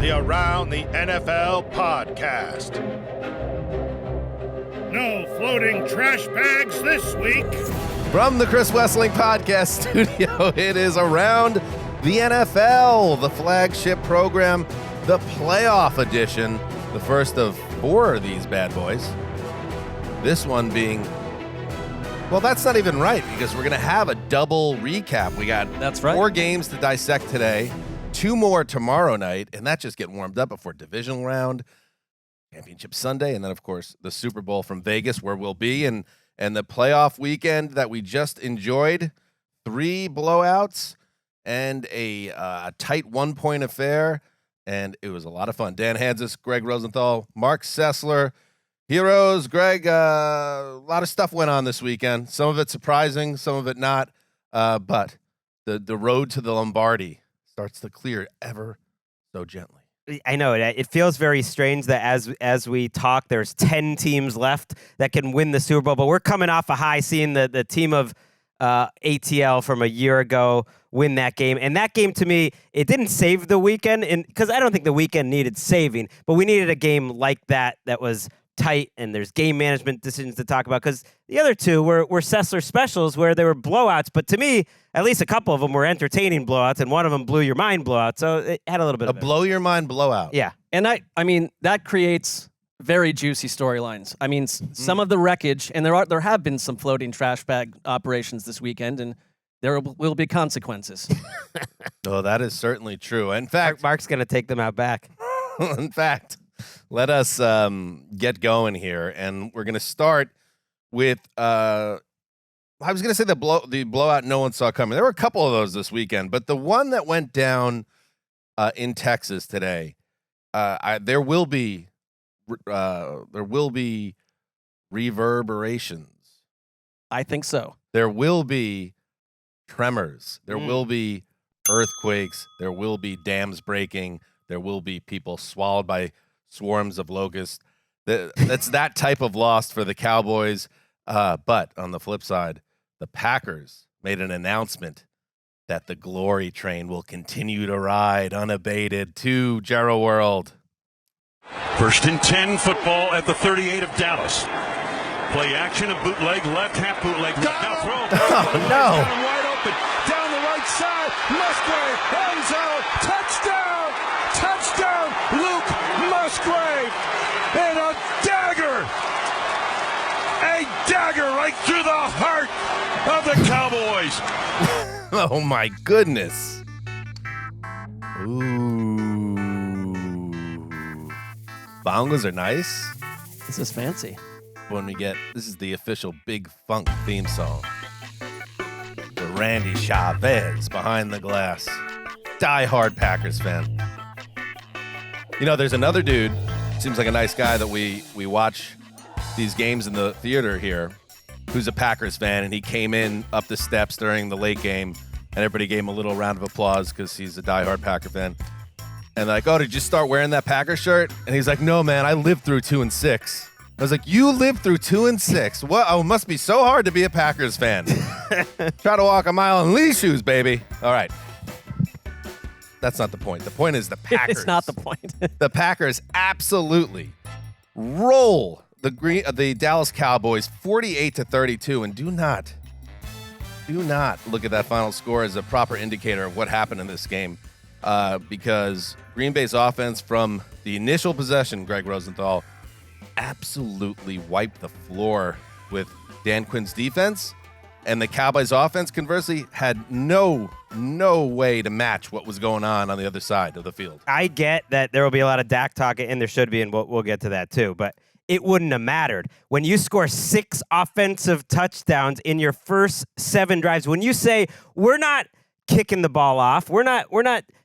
the Around the NFL podcast. No floating trash bags this week. From the Chris Wessling Podcast Studio, it is Around the NFL, the flagship program, the playoff edition, the first of 4 of these bad boys. This one being, well, that's not even right because we're going to have a double recap. We got 4 games to dissect today, 2 more tomorrow night, and that's just getting warmed up before divisional round, Championship Sunday, and then, of course, the Super Bowl from Vegas where we'll be, and the playoff weekend that we just enjoyed, 3 blowouts and a tight 1-point affair, and it was a lot of fun. Dan Hanzus, Gregg Rosenthal, Marc Sessler, heroes. Greg, a lot of stuff went on this weekend. Some of it surprising, some of it not, but the road to the Lombardi starts to clear ever so gently. I know it feels very strange that as we talk, there's 10 teams left that can win the Super Bowl, but we're coming off a high seeing the team of ATL from a year ago win that game. And that game, to me, it didn't save the weekend, because I don't think the weekend needed saving, but we needed a game like that was tight, and there's game management decisions to talk about, because the other 2 were Sessler specials where they were blowouts, but to me, at least a couple of them were entertaining blowouts, and one of them blew your mind blowout, so it had a little bit of blow your mind blowout. Yeah. And I mean, that creates very juicy storylines. I mean, some of the wreckage, and there have been some floating trash bag operations this weekend, and there will be consequences. Oh, that is certainly true. In fact, Mark's going to take them out back. In fact, let us get going here, and we're going to start with I was going to say the blowout no one saw coming. There were a couple of those this weekend, but the one that went down in Texas today, there will be reverberations. I think so. There will be tremors. There will be earthquakes. There will be dams breaking. There will be people swallowed by swarms of locusts. That's that type of loss for the Cowboys. But on the flip side, the Packers made an announcement that the glory train will continue to ride unabated to Jerry World. 1st and 10 football at the 38 of Dallas. Play action, a bootleg, left half bootleg. Now throw. Oh, no. Wide open. Down the right side. Musgrave. End zone. Touchdown. Touchdown. Luke Musgrave. And a dagger. A dagger right through the heart of the Cowboys. Oh, my goodness. Ooh. Bongos are nice. This is fancy. When we get, this is the official Big Funk theme song. The Randy Chavez behind the glass. Die-hard Packers fan. You know, there's another dude, seems like a nice guy that we watch these games in the theater here, who's a Packers fan, and he came in up the steps during the late game, and everybody gave him a little round of applause because he's a die-hard Packer fan. And like, oh, did you start wearing that Packer shirt? And he's like, no, man, I lived through 2 and 6. I was like, you lived through 2 and 6. What? Oh, it must be so hard to be a Packers fan. Try to walk a mile in Lee shoes, baby. All right. That's not the point. The point is the Packers. It's not the point. The Packers absolutely roll the Dallas Cowboys 48-32, and do not look at that final score as a proper indicator of what happened in this game, because Green Bay's offense from the initial possession, Gregg Rosenthal, absolutely wiped the floor with Dan Quinn's defense, and the Cowboys offense, conversely, had no way to match what was going on the other side of the field. I get that there will be a lot of Dak talk, and there should be, and we'll get to that too, but it wouldn't have mattered. When you score 6 offensive touchdowns in your first 7 drives, when you say, we're not kicking the ball off, we're not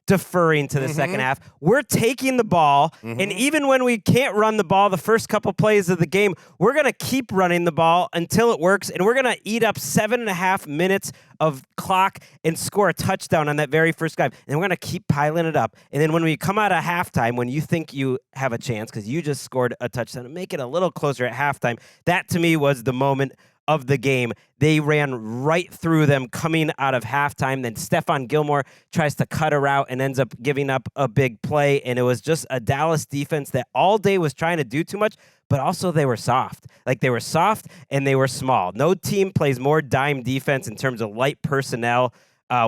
deferring to the second half. We're taking the ball, and even when we can't run the ball the first couple plays of the game, we're going to keep running the ball until it works, and we're going to eat up 7.5 minutes of clock and score a touchdown on that very first drive. And we're going to keep piling it up. And then when we come out of halftime, when you think you have a chance because you just scored a touchdown, make it a little closer at halftime. That, to me, was the moment of the game. They ran right through them coming out of halftime. Then Stephon Gilmore tries to cut a route and ends up giving up a big play. And it was just a Dallas defense that all day was trying to do too much, but also they were soft. Like, they were soft and they were small. No team plays more dime defense in terms of light personnel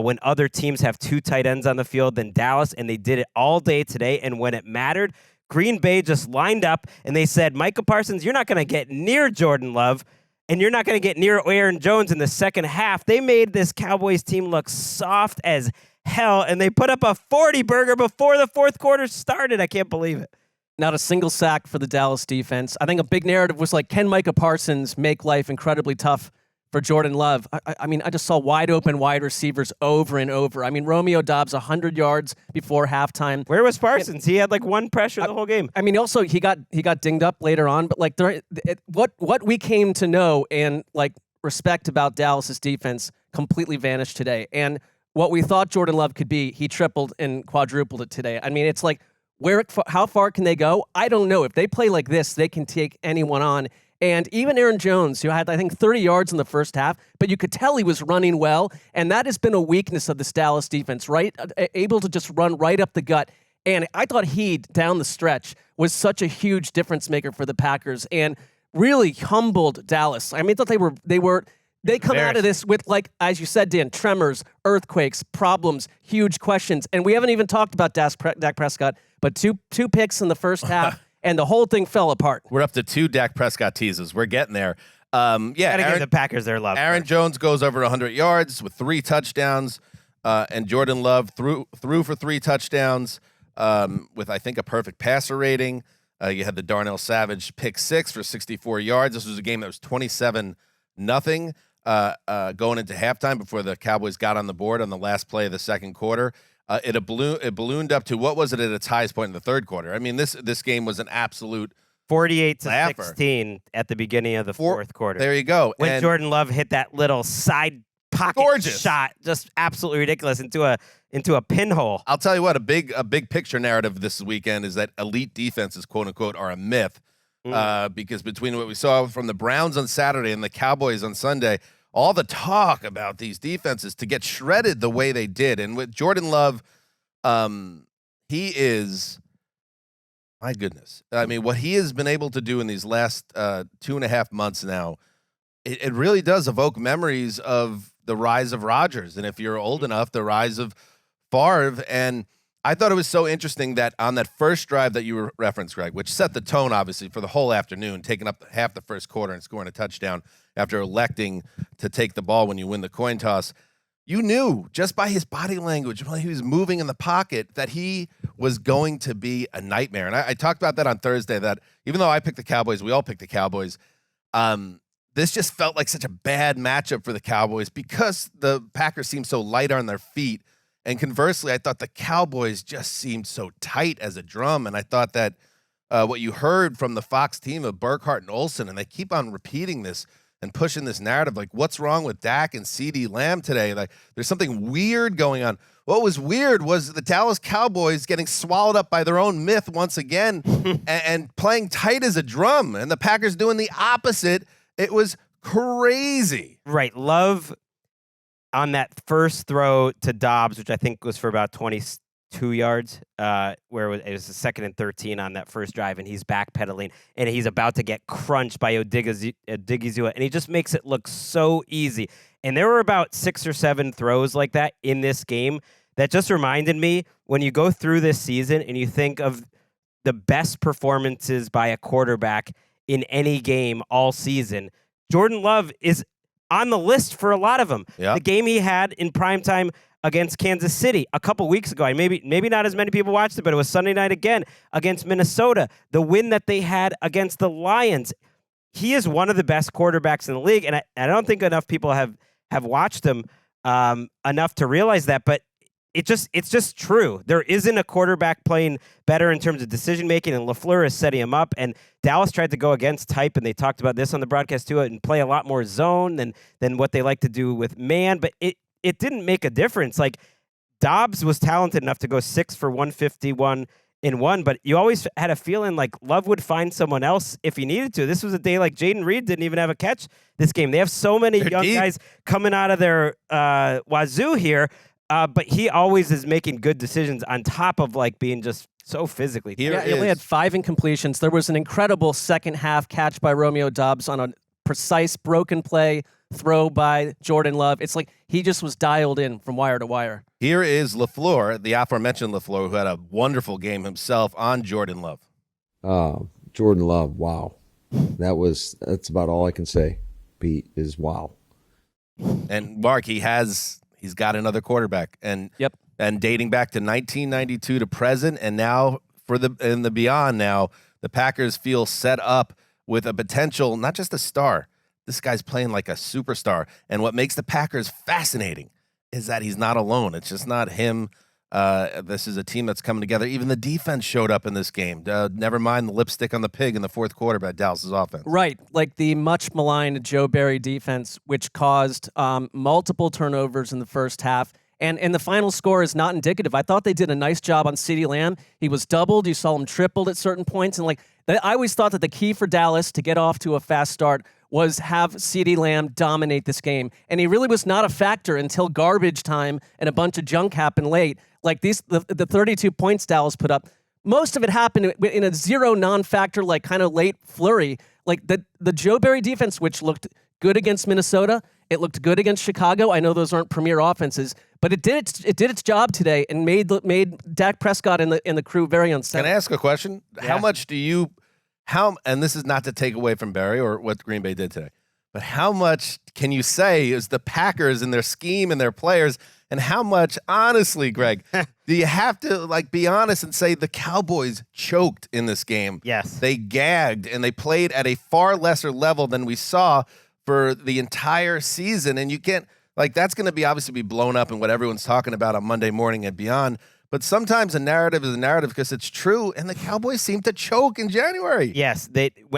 when other teams have 2 tight ends on the field than Dallas, and they did it all day today. And when it mattered, Green Bay just lined up and they said, Micah Parsons, you're not going to get near Jordan Love, and you're not going to get near Aaron Jones in the second half. They made this Cowboys team look soft as hell, and they put up a 40-burger before the fourth quarter started. I can't believe it. Not a single sack for the Dallas defense. I think a big narrative was like, can Micah Parsons make life incredibly tough for Jordan Love? I mean, I just saw wide open wide receivers over and over. I mean, Romeo Doubs 100 yards before halftime. Where was Parsons? He had like one pressure the whole game. I mean, also he got dinged up later on, but like what we came to know and like respect about Dallas's defense completely vanished today. And what we thought Jordan Love could be, he tripled and quadrupled it today. I mean, it's like, how far can they go? I don't know. If they play like this, they can take anyone on. And even Aaron Jones, who had, I think, 30 yards in the first half, but you could tell he was running well. And that has been a weakness of this Dallas defense, right? Able to just run right up the gut. And I thought he, down the stretch, was such a huge difference maker for the Packers and really humbled Dallas. I mean, I thought they come out of this with, like, as you said, Dan, tremors, earthquakes, problems, huge questions. And we haven't even talked about Dak Prescott, but two picks in the first half, and the whole thing fell apart. We're up to 2 Dak Prescott teases. We're getting there. Gotta give the Packers their love. Aaron Jones goes over 100 yards with 3 touchdowns, and Jordan Love threw for 3 touchdowns with, I think, a perfect passer rating. You had the Darnell Savage pick 6 for 64 yards. This was a game that was 27-0 going into halftime before the Cowboys got on the board on the last play of the second quarter. It ballooned up to, what was it at its highest point in the third quarter? I mean, this game was an absolute 48-16 at the beginning of the fourth quarter. There you go. When Jordan Love hit that little side pocket shot, just absolutely ridiculous, into a pinhole. I'll tell you what, a big picture narrative this weekend is that elite defenses, quote unquote, are a myth. Because between what we saw from the Browns on Saturday and the Cowboys on Sunday, all the talk about these defenses to get shredded the way they did. And with Jordan Love, he is, my goodness. I mean, what he has been able to do in these last 2.5 months now, it really does evoke memories of the rise of Rodgers. And if you're old enough, the rise of Favre. And I thought it was so interesting that on that first drive that you referenced, Greg, which set the tone, obviously, for the whole afternoon, taking up half the first quarter and scoring a touchdown after electing to take the ball when you win the coin toss, you knew just by his body language, while he was moving in the pocket, that he was going to be a nightmare. And I talked about that on Thursday, that even though I picked the Cowboys, we all picked the Cowboys, this just felt like such a bad matchup for the Cowboys because the Packers seemed so light on their feet. And conversely, I thought the Cowboys just seemed so tight as a drum. And I thought that what you heard from the Fox team of Burkhardt and Olsen, and they keep on repeating this and pushing this narrative, like, what's wrong with Dak and CeeDee Lamb today? Like, there's something weird going on. What was weird was the Dallas Cowboys getting swallowed up by their own myth once again and playing tight as a drum, and the Packers doing the opposite. It was crazy. Right. Love on that first throw to Dobbs, which I think was for about 22 yards, where it was a 2nd and 13 on that first drive, and he's backpedaling, and he's about to get crunched by Odigizua, and he just makes it look so easy. And there were about 6 or 7 throws like that in this game that just reminded me, when you go through this season and you think of the best performances by a quarterback in any game all season, Jordan Love is on the list for a lot of them. Yep. The game he had in primetime against Kansas City a couple weeks ago, maybe not as many people watched it, but it was Sunday night again against Minnesota. The win that they had against the Lions. He is one of the best quarterbacks in the league, and I don't think enough people have watched him enough to realize that, but it's just true. There isn't a quarterback playing better in terms of decision making, and LaFleur is setting him up. And Dallas tried to go against type, and they talked about this on the broadcast too, and play a lot more zone than what they like to do with man. But it didn't make a difference. Like, Dobbs was talented enough to go 6 for 151 in one, but you always had a feeling like Love would find someone else if he needed to. This was a day like Jaden Reed didn't even have a catch this game. They have so many young guys coming out of their wazoo here, but he always is making good decisions on top of like being just so physically. He only had 5 incompletions. There was an incredible second half catch by Romeo Doubs on a precise broken play throw by Jordan Love. It's like he just was dialed in from wire to wire. Here is LaFleur, the aforementioned LaFleur, who had a wonderful game himself on Jordan Love. Jordan Love, wow. That's about all I can say, Pete, is wow. And Mark, he's got another quarterback. And dating back to 1992 to present, and now in the beyond now, the Packers feel set up with a potential, not just a star. This guy's playing like a superstar. And what makes the Packers fascinating is that he's not alone. It's just not him. This is a team that's coming together. Even the defense showed up in this game. Never mind the lipstick on the pig in the fourth quarter by Dallas's offense. Right, like the much maligned Joe Barry defense, which caused multiple turnovers in the first half. And the final score is not indicative. I thought they did a nice job on CeeDee Lamb. He was doubled. You saw him tripled at certain points. And I always thought that the key for Dallas to get off to a fast start was have CeeDee Lamb dominate this game. And he really was not a factor until garbage time and a bunch of junk happened late. Like the 32 points Dallas put up, most of it happened in a zero non-factor, like kind of late flurry. Like the Joe Barry defense, which looked good against Minnesota, it looked good against Chicago. I know those aren't premier offenses, but it did its job today and made Dak Prescott and the crew very unsettled. Can I ask a question? Yeah. How much do you and this is not to take away from Barry or what Green Bay did today, but how much can you say is the Packers and their scheme and their players, and how much, honestly, Greg, do you have to be honest and say the Cowboys choked in this game? Yes. They gagged, and they played at a far lesser level than we saw for the entire season, and you can't, that's going to be obviously be blown up in what everyone's talking about on Monday morning and beyond. But sometimes a narrative is a narrative because it's true, and the Cowboys seem to choke in January. Yes,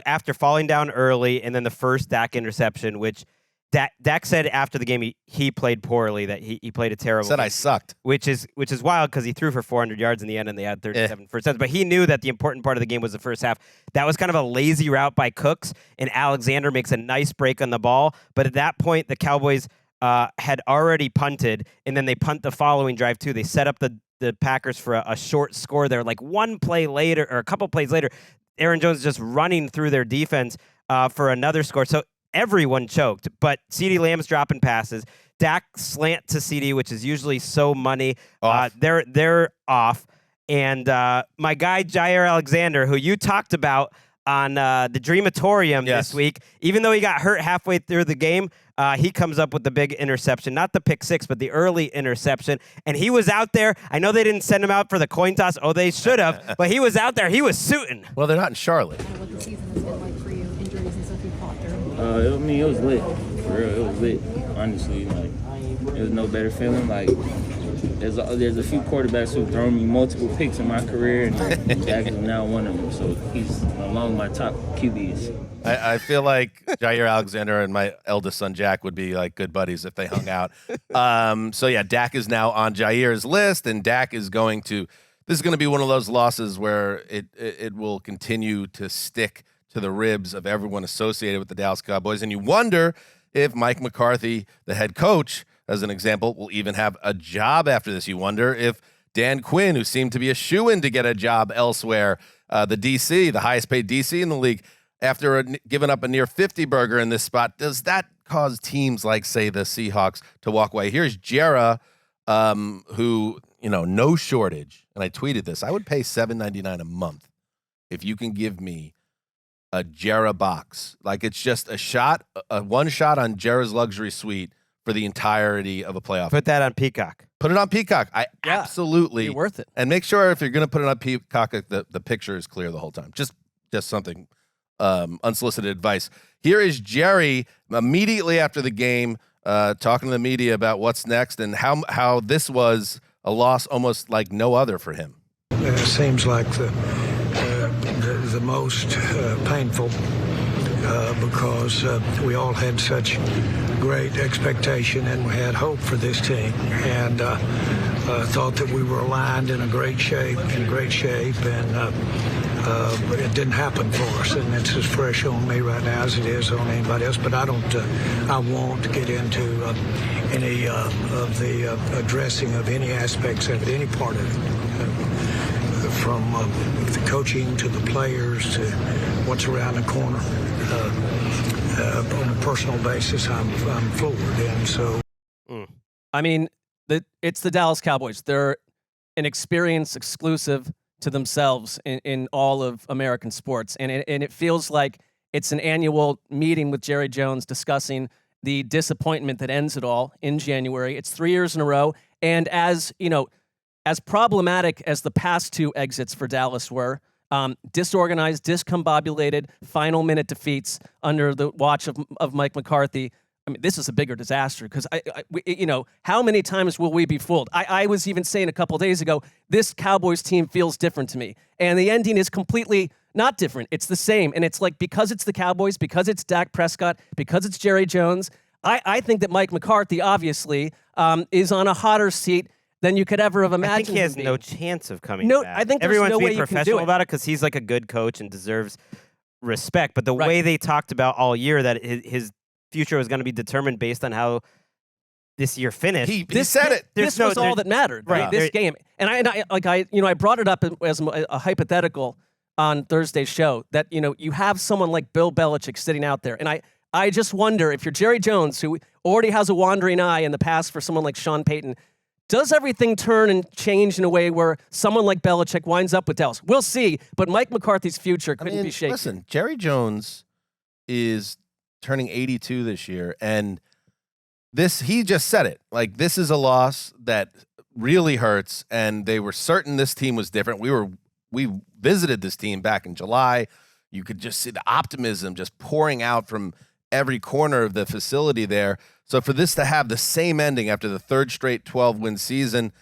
after falling down early, and then the first Dak interception, which Dak said after the game he played poorly, that he played a terrible game. Said I sucked. Which is wild because he threw for 400 yards in the end, and they had 37 first downs. But he knew that the important part of the game was the first half. That was kind of a lazy route by Cooks, and Alexander makes a nice break on the ball. But at that point, the Cowboys had already punted, and then they punt the following drive too. They set up the Packers for a short score there. Like one play later, or a couple plays later, Aaron Jones just running through their defense for another score. So everyone choked, but CeeDee Lamb's dropping passes. Dak slant to CeeDee, which is usually so money. They're off. And my guy, Jair Alexander, who you talked about on the Dreamatorium this week, even though he got hurt halfway through the game, he comes up with the big interception, not the pick six, but the early interception. And he was out there. I know they didn't send him out for the coin toss. Oh, they should have. But he was out there. He was suiting. Well, they're not in Charlotte. What the season has been like for you, injuries and stuff you fought through? It was lit. For real, it was lit. Honestly, it was no better feeling. There's a few quarterbacks who've thrown me multiple picks in my career, and Dak is now one of them. So he's among my top QBs. I feel like Jair Alexander and my eldest son Jack would be like good buddies if they hung out. So yeah, Dak is now on Jair's list, and Dak is going to. This is going to be one of those losses where it will continue to stick to the ribs of everyone associated with the Dallas Cowboys, and you wonder if Mike McCarthy, the head coach, as an example, will even have a job after this. You wonder if Dan Quinn, who seemed to be a shoo-in to get a job elsewhere, the DC, the highest paid DC in the league, after giving up a near 50 burger in this spot, does that cause teams like, say, the Seahawks to walk away? Here's Jera, who, no shortage, and I tweeted this. I would pay $7.99 a month if you can give me a Jera box. It's just one shot on Jera's luxury suite for the entirety of a playoff. Put that on Peacock. Put it on Peacock. Absolutely. Be worth it. And make sure if you're going to put it on Peacock, the picture is clear the whole time. Just something, unsolicited advice. Here is Jerry immediately after the game talking to the media about what's next and how this was a loss almost like no other for him. It seems like the most painful because we all had such great expectation and we had hope for this team. And thought that we were aligned in great shape, and but it didn't happen for us, and it's as fresh on me right now as it is on anybody else. But I won't get into any of the addressing of any aspects of it, any part of it, from the coaching to the players to what's around the corner. On a personal basis, I'm floored, and so. I mean, it's the Dallas Cowboys. They're an experience exclusive to themselves in all of American sports. And it feels like it's an annual meeting with Jerry Jones discussing the disappointment that ends it all in January. It's 3 years in a row. And as problematic as the past two exits for Dallas were, disorganized, discombobulated, final minute defeats under the watch of Mike McCarthy, I mean, this is a bigger disaster because, how many times will we be fooled? I was even saying a couple of days ago, this Cowboys team feels different to me. And the ending is completely not different. It's the same. And it's like, because it's the Cowboys, because it's Dak Prescott, because it's Jerry Jones, I think that Mike McCarthy, obviously, is on a hotter seat than you could ever have imagined. I think he has no chance of coming back. I think everyone's no way being you can do professional it. about it because he's like a good coach and deserves respect. But the Right. way they talked about all year that his future was going to be as based on how this year finished. He said it. This was all that mattered, Right. This game. And I brought it up as a hypothetical on Thursday's show that, you have someone like Bill Belichick sitting out there. And I just wonder if you're Jerry Jones, who already has a wandering eye in the past for someone like Sean Payton, does everything turn and change in a way where someone like Belichick winds up with Dallas? We'll see. But Mike McCarthy's future couldn't be shaken. Listen, Jerry Jones is turning 82 this year, and he just said it. Like, this is a loss that really hurts, and they were certain this team was different. We visited this team back in July. You could just see the optimism just pouring out from every corner of the facility there. So for this to have the same ending after the third straight 12-win season,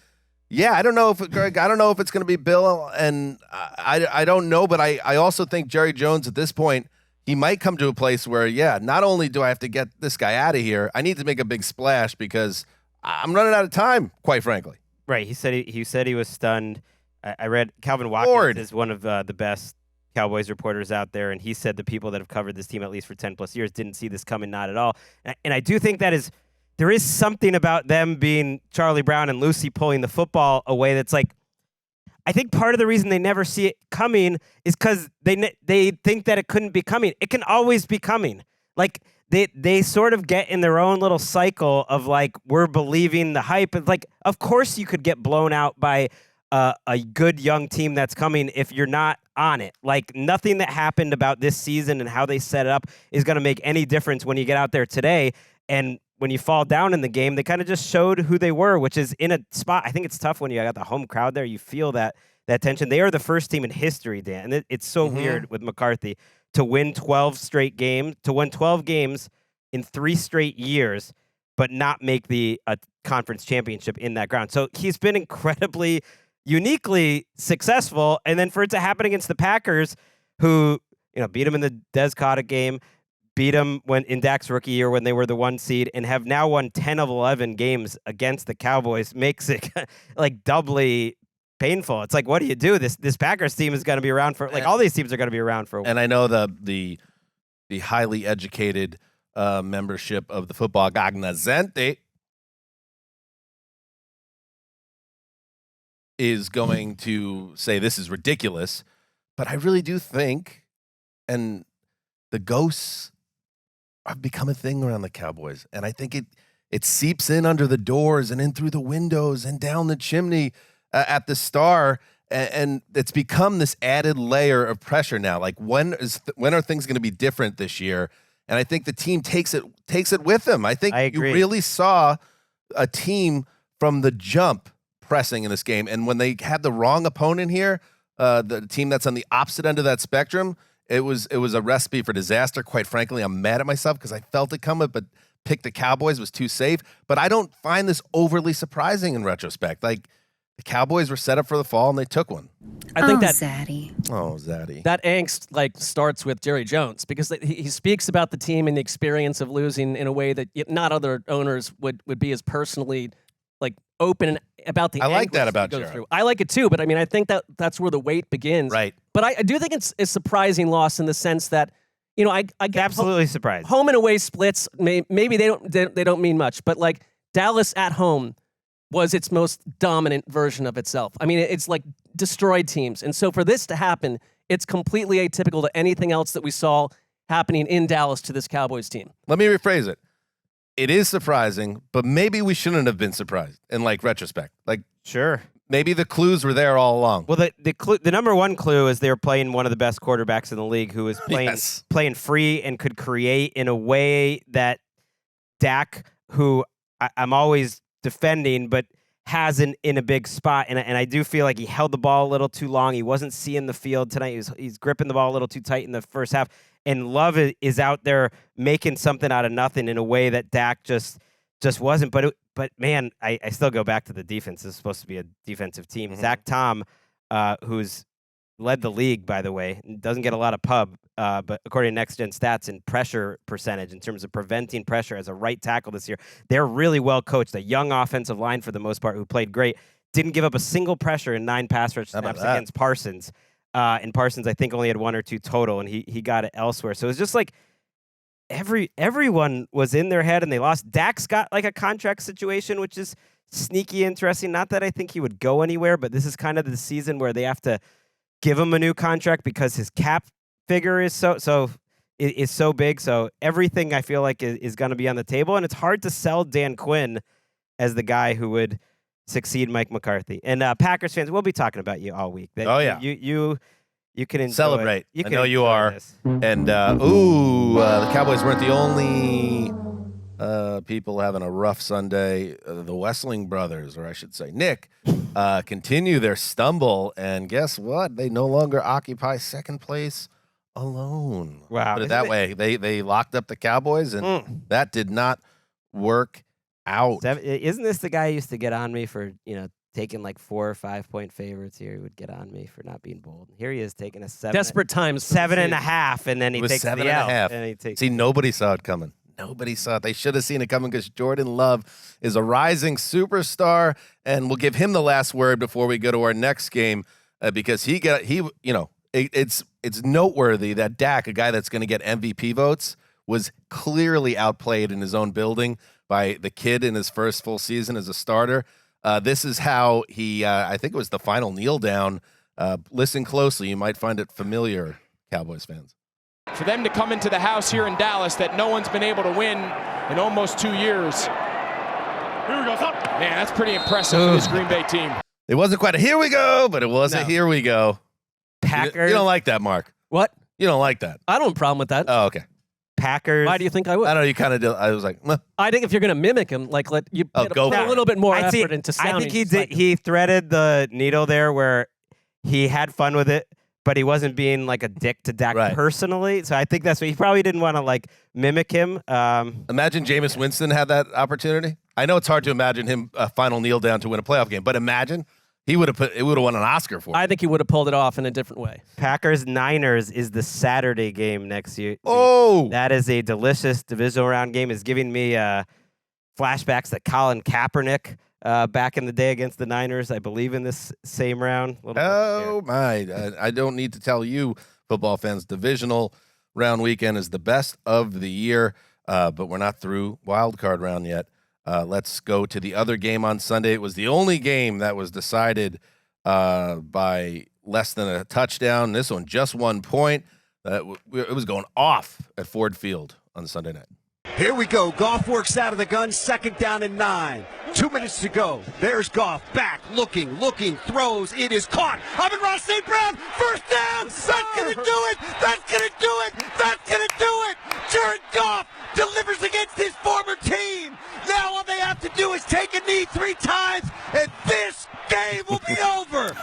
I don't know if Greg, I don't know if it's going to be Bill, and I don't know, but I also think Jerry Jones at this point, he might come to a place where, not only do I have to get this guy out of here, I need to make a big splash because I'm running out of time, quite frankly. Right. He said he was stunned. I read Calvin Watkins is one of the best Cowboys reporters out there, and he said the people that have covered this team at least for 10 plus years didn't see this coming, not at all. And I do think there is something about them being Charlie Brown and Lucy pulling the football away that's like, I think part of the reason they never see it coming is because they think that it couldn't be coming. It can always be coming. Like, they sort of get in their own little cycle of like, we're believing the hype. It's like, of course you could get blown out by a good young team that's coming if you're not on it. Like, nothing that happened about this season and how they set it up is going to make any difference when you get out there today. And when you fall down in the game, they kind of just showed who they were, which is in a spot. I think it's tough when you got the home crowd there. You feel that tension. They are the first team in history, Dan. And it's so weird with McCarthy to win 12 games in 3 straight years, but not make the conference championship in that ground. So he's been incredibly, uniquely successful. And then for it to happen against the Packers, who beat him in the Des Cotto game, beat them in Dak's rookie year when they were the 1 seed, and have now won 10 of 11 games against the Cowboys, makes it like doubly painful. It's like, what do you do? This Packers team is going to be around for all these teams are going to be around for a while. And I know the highly educated membership of the football Gagnazente is going to say this is ridiculous, but I really do think, and the ghosts have become a thing around the Cowboys, and I think it seeps in under the doors and in through the windows and down the chimney at the Star, and it's become this added layer of pressure now. Like, when are things going to be different this year? And I think the team takes it with them. I think you really saw a team from the jump pressing in this game, and when they had the wrong opponent here, the team that's on the opposite end of that spectrum, it was a recipe for disaster. Quite frankly, I'm mad at myself because I felt it coming, but picked the Cowboys was too safe. But I don't find this overly surprising in retrospect. Like, the Cowboys were set up for the fall, and they took one. I think Zaddy. That angst starts with Jerry Jones because he speaks about the team and the experience of losing in a way that not other owners would be as personally like open about the. I like that angles about go Jared. through. I like it too, but I mean, I think that's where the weight begins. Right. But I do think it's a surprising loss in the sense that, you know, I get Absolutely surprised. home and away splits. Maybe they don't mean much, but like Dallas at home was its most dominant version of itself. I mean, it's like destroyed teams, and so for this to happen, it's completely atypical to anything else that we saw happening in Dallas to this Cowboys team. Let me rephrase it. It is surprising, but maybe we shouldn't have been surprised in like retrospect. Like, Sure. maybe the clues were there all along. Well, the number one clue is they were playing one of the best quarterbacks in the league, who was playing free and could create in a way that Dak, who I'm always defending, but has in a big spot, and I do feel like he held the ball a little too long. He wasn't seeing the field tonight. He's gripping the ball a little too tight in the first half. And Love is out there making something out of nothing in a way that Dak just wasn't. But man, I still go back to the defense. This is supposed to be a defensive team. Mm-hmm. Zach Tom, who's led the league, by the way, doesn't get a lot of pub, but according to Next Gen Stats, in pressure percentage, in terms of preventing pressure as a right tackle this year, they're really well coached. A young offensive line, for the most part, who played great, didn't give up a single pressure in 9 pass rush snaps against Parsons. And Parsons, I think, only had 1 or 2 total, and he got it elsewhere. So it was just like everyone was in their head, and they lost. Dak's got like a contract situation, which is sneaky interesting. Not that I think he would go anywhere, but this is kind of the season where they have to give him a new contract because his cap figure is so big. So everything I feel like is going to be on the table, and it's hard to sell Dan Quinn as the guy who would succeed Mike McCarthy. And Packers fans, we'll be talking about you all week. Oh, yeah. You can enjoy, Celebrate. You I can know you enjoy are. this. And, the Cowboys weren't the only people having a rough Sunday. The Wessling brothers, or I should say Nick, continue their stumble. And guess what? They no longer occupy second place alone. Wow. Put it that way. They locked up the Cowboys, and that did not work out. Isn't this the guy who used to get on me for, taking like 4 or 5 point favorites here? He would get on me for not being bold. Here he is taking a 7. Desperate times. 7.5, and then he It was takes 7.5. And he takes. See, nobody saw it coming. Nobody saw it. They should have seen it coming because Jordan Love is a rising superstar, and we'll give him the last word before we go to our next game because it's noteworthy that Dak, a guy that's going to get MVP votes, was clearly outplayed in his own building by the kid in his first full season as a starter. This is how he, I think it was the final kneel down. Listen closely. You might find it familiar, Cowboys fans. For them to come into the house here in Dallas that no one's been able to win in almost 2 years. Here we go. Man, that's pretty impressive for this Green Bay team. It wasn't quite a here we go, but it was a here we go. Packers. You don't like that, Mark. What? You don't like that. I don't have a problem with that. Oh, okay. Packers. Why do you think I would? I don't know. You kind of did. I was like, meh. I think if you're going to mimic him, like put go a for it. little bit more I effort into sounding. I think he just did. like- He threaded the needle there where he had fun with it, but he wasn't being like a dick to Dak personally. So I think that's what he probably didn't want to like mimic him. Imagine Jameis Winston had that opportunity. I know it's hard to imagine him a final kneel down to win a playoff game, but imagine he would have won an Oscar for it. I think he would have pulled it off in a different way. Packers-Niners is the Saturday game next year. Oh, That is a delicious divisional round game. It's giving me flashbacks to Colin Kaepernick back in the day against the Niners, I believe, in this same round. My! I don't need to tell you, football fans, divisional round weekend is the best of the year, but we're not through wild card round yet. Let's go to the other game on Sunday. It was the only game that was decided by less than a touchdown. This one, just 1 point. It was going off at Ford Field on Sunday night. Here we go. Goff works out of the gun. 2nd down and 9. 2 minutes to go. There's Goff. Back. Looking. Throws. It is caught. Amon-Ra St. Brown. First down. That's going to do it. That's going to do it. That's going to do it. Jared Goff delivers against his former team. Now all they have to do is take a knee 3 times, and this game will be over.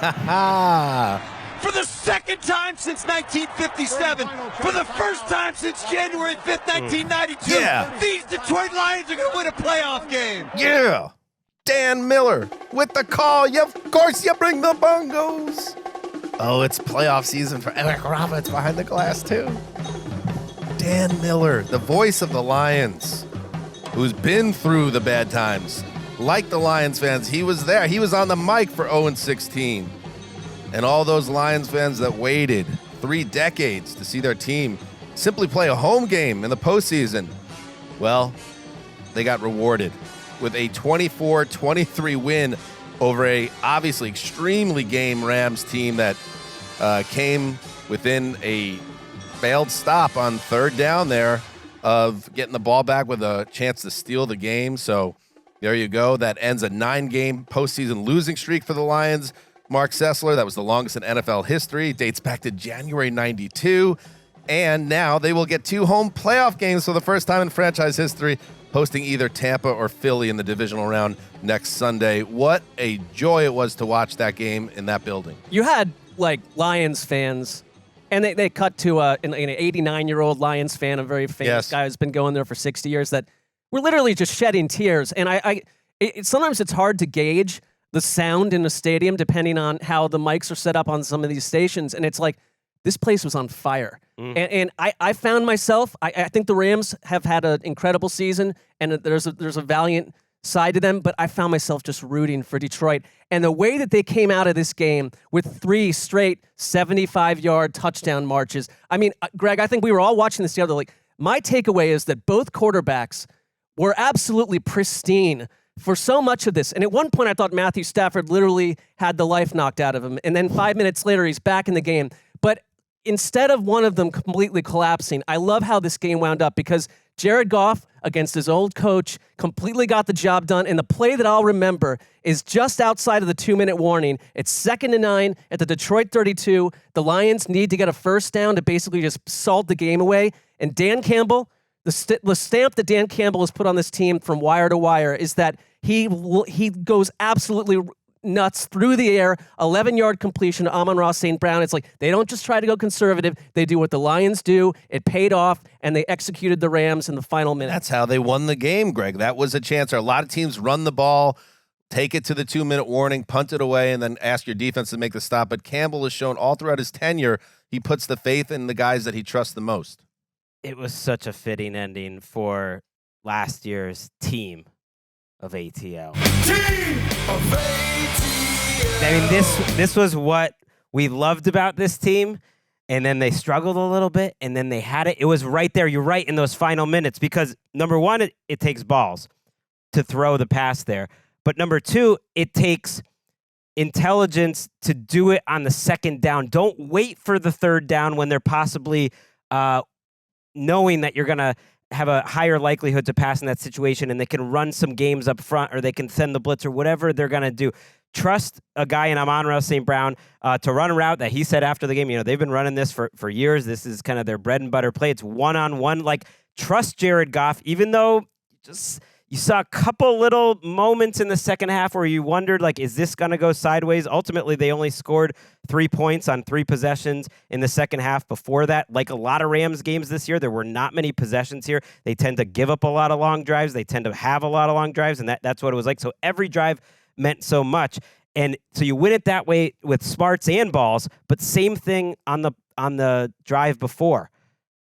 For the 2nd time since 1957, for the first time since January 5th, 1992, these Detroit Lions are going to win a playoff game. Yeah. Dan Miller with the call. Of course you bring the bongos. Oh, it's playoff season for Eric Roberts behind the glass, too. Dan Miller, the voice of the Lions, who's been through the bad times like the Lions fans, he was there. He was on the mic for 0-16. And all those Lions fans that waited 3 decades to see their team simply play a home game in the postseason, well, they got rewarded with a 24-23 win over a obviously extremely game Rams team that came within a failed stop on 3rd down there of getting the ball back with a chance to steal the game. So there you go. That ends a 9-game postseason losing streak for the Lions. Marc Sessler, that was the longest in NFL history, dates back to January 92. And now they will get 2 home playoff games for the first time in franchise history, hosting either Tampa or Philly in the divisional round next Sunday. What a joy it was to watch that game in that building. You had, like, Lions fans, and they cut to an 89-year-old Lions fan, a very famous guy who's been going there for 60 years, that were literally just shedding tears. And sometimes it's hard to gauge the sound in a stadium depending on how the mics are set up on some of these stations. And it's like, this place was on fire. And I found myself, I think the Rams have had an incredible season, and there's a valiant side to them, but I found myself just rooting for Detroit. And the way that they came out of this game with 3 straight 75-yard touchdown marches. I mean, Greg, I think we were all watching this together. Like, my takeaway is that both quarterbacks were absolutely pristine for so much of this. And at one point, I thought Matthew Stafford literally had the life knocked out of him. And then 5 minutes later, he's back in the game. But instead of one of them completely collapsing, I love how this game wound up because Jared Goff, against his old coach, completely got the job done. And the play that I'll remember is just outside of the 2-minute warning. It's 2nd and 9 at the Detroit 32. The Lions need to get a first down to basically just salt the game away. And Dan Campbell, the stamp that Dan Campbell has put on this team from wire to wire is that he goes absolutely nuts through the air, 11-yard completion to Amon-Ra St. Brown. It's like they don't just try to go conservative. They do what the Lions do. It paid off, and they executed the Rams in the final minute. That's how they won the game, Greg. That was a chance. A lot of teams run the ball, take it to the 2-minute warning, punt it away, and then ask your defense to make the stop. But Campbell has shown all throughout his tenure he puts the faith in the guys that he trusts the most. It was such a fitting ending for last year's team of ATL. Team of ATL. I mean, this was what we loved about this team, and then they struggled a little bit, and then they had it. It was right there. You're right in those final minutes because, number one, it takes balls to throw the pass there. But number two, it takes intelligence to do it on the 2nd down. Don't wait for the 3rd down when they're possibly knowing that you're going to have a higher likelihood to pass in that situation, and they can run some games up front, or they can send the blitz, or whatever they're going to do. Trust a guy in Amon-Ra St. Brown to run a route that he said after the game, they've been running this for years. This is kind of their bread and butter play. It's one-on-one. Like, trust Jared Goff, even though you saw a couple little moments in the second half where you wondered, like, is this going to go sideways? Ultimately, they only scored 3 points on 3 possessions in the second half. Before that, like a lot of Rams games this year, there were not many possessions here. They tend to give up a lot of long drives. They tend to have a lot of long drives, and that's what it was like. So every drive meant so much. And so you win it that way with smarts and balls, but same thing on the drive before.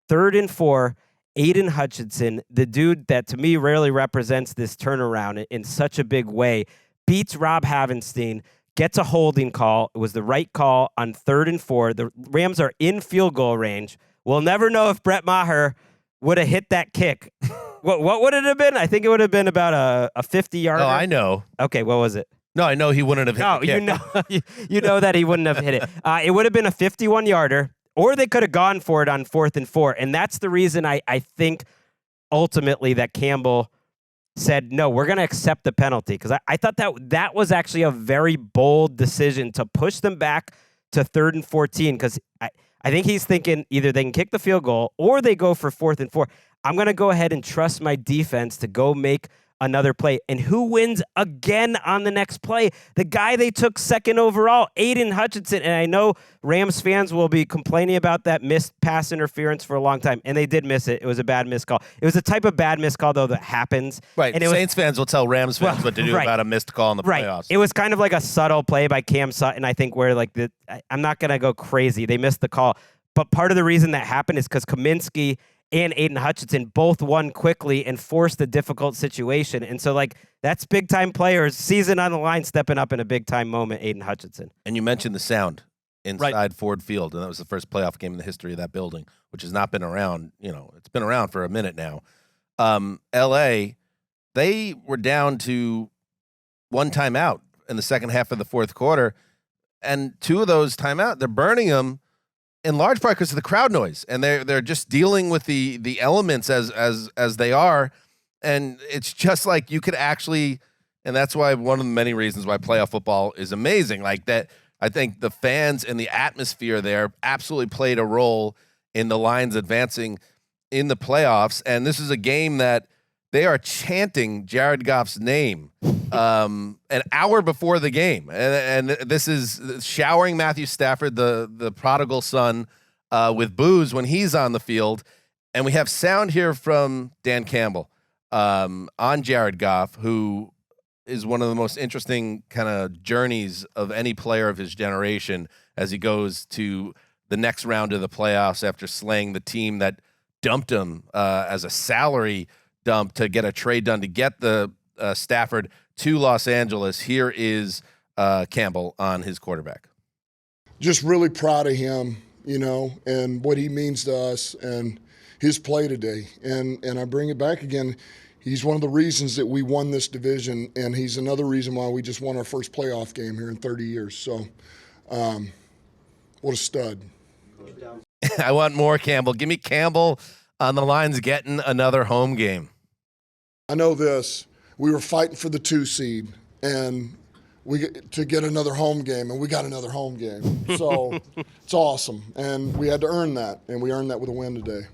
3rd and 4, Aiden Hutchinson, the dude that to me rarely represents this turnaround in such a big way, beats Rob Havenstein, gets a holding call. It was the right call on 3rd and 4. The Rams are in field goal range. We'll never know if Brett Maher would have hit that kick. What would it have been? I think it would have been about a 50-yarder. Oh, I know. Okay, what was it? No, I know he wouldn't have hit the kick. you know that he wouldn't have hit it. It would have been a 51-yarder. Or they could have gone for it on 4th and 4. And that's the reason I think ultimately that Campbell said, no, we're going to accept the penalty. Because I thought that was actually a very bold decision to push them back to 3rd and 14. Because I think he's thinking either they can kick the field goal or they go for 4th and 4. I'm going to go ahead and trust my defense to go make another play. And who wins again on the next play? The guy they took 2nd overall, Aiden Hutchinson. And I know Rams fans will be complaining about that missed pass interference for a long time. And they did miss it. It was a bad missed call. It was a type of bad missed call, though, that happens. Right. And Saints fans will tell Rams fans what to do about a missed call in the playoffs. It was kind of like a subtle play by Cam Sutton, I think, where like I'm not going to go crazy. They missed the call. But part of the reason that happened is because Kaminsky and Aiden Hutchinson both won quickly and forced a difficult situation. And so, like, that's big-time players, season on the line, stepping up in a big-time moment, Aiden Hutchinson. And you mentioned the sound inside Ford Field, and that was the first playoff game in the history of that building, which has not been around. It's been around for a minute now. L.A., they were down to one timeout in the second half of the fourth quarter, and two of those timeout, they're burning them in large part because of the crowd noise, and they're just dealing with the elements as they are, and it's just like you could actually, and that's why one of the many reasons why playoff football is amazing. Like that, I think the fans and the atmosphere there absolutely played a role in the Lions advancing in the playoffs, and this is a game that they are chanting Jared Goff's name an hour before the game. And this is showering Matthew Stafford, the prodigal son, with booze when he's on the field. And we have sound here from Dan Campbell on Jared Goff, who is one of the most interesting kind of journeys of any player of his generation as he goes to the next round of the playoffs after slaying the team that dumped him as a salary dump to get a trade done to get the Stafford to Los Angeles. Here is Campbell on his quarterback. Just really proud of him, and what he means to us and his play today. And I bring it back again. He's one of the reasons that we won this division, and he's another reason why we just won our first playoff game here in 30 years. So what a stud. I want more Campbell. Give me Campbell on the Lions getting another home game. I know this. We were fighting for the 2 seed and to get another home game, and we got another home game. So it's awesome, and we had to earn that, and we earned that with a win today.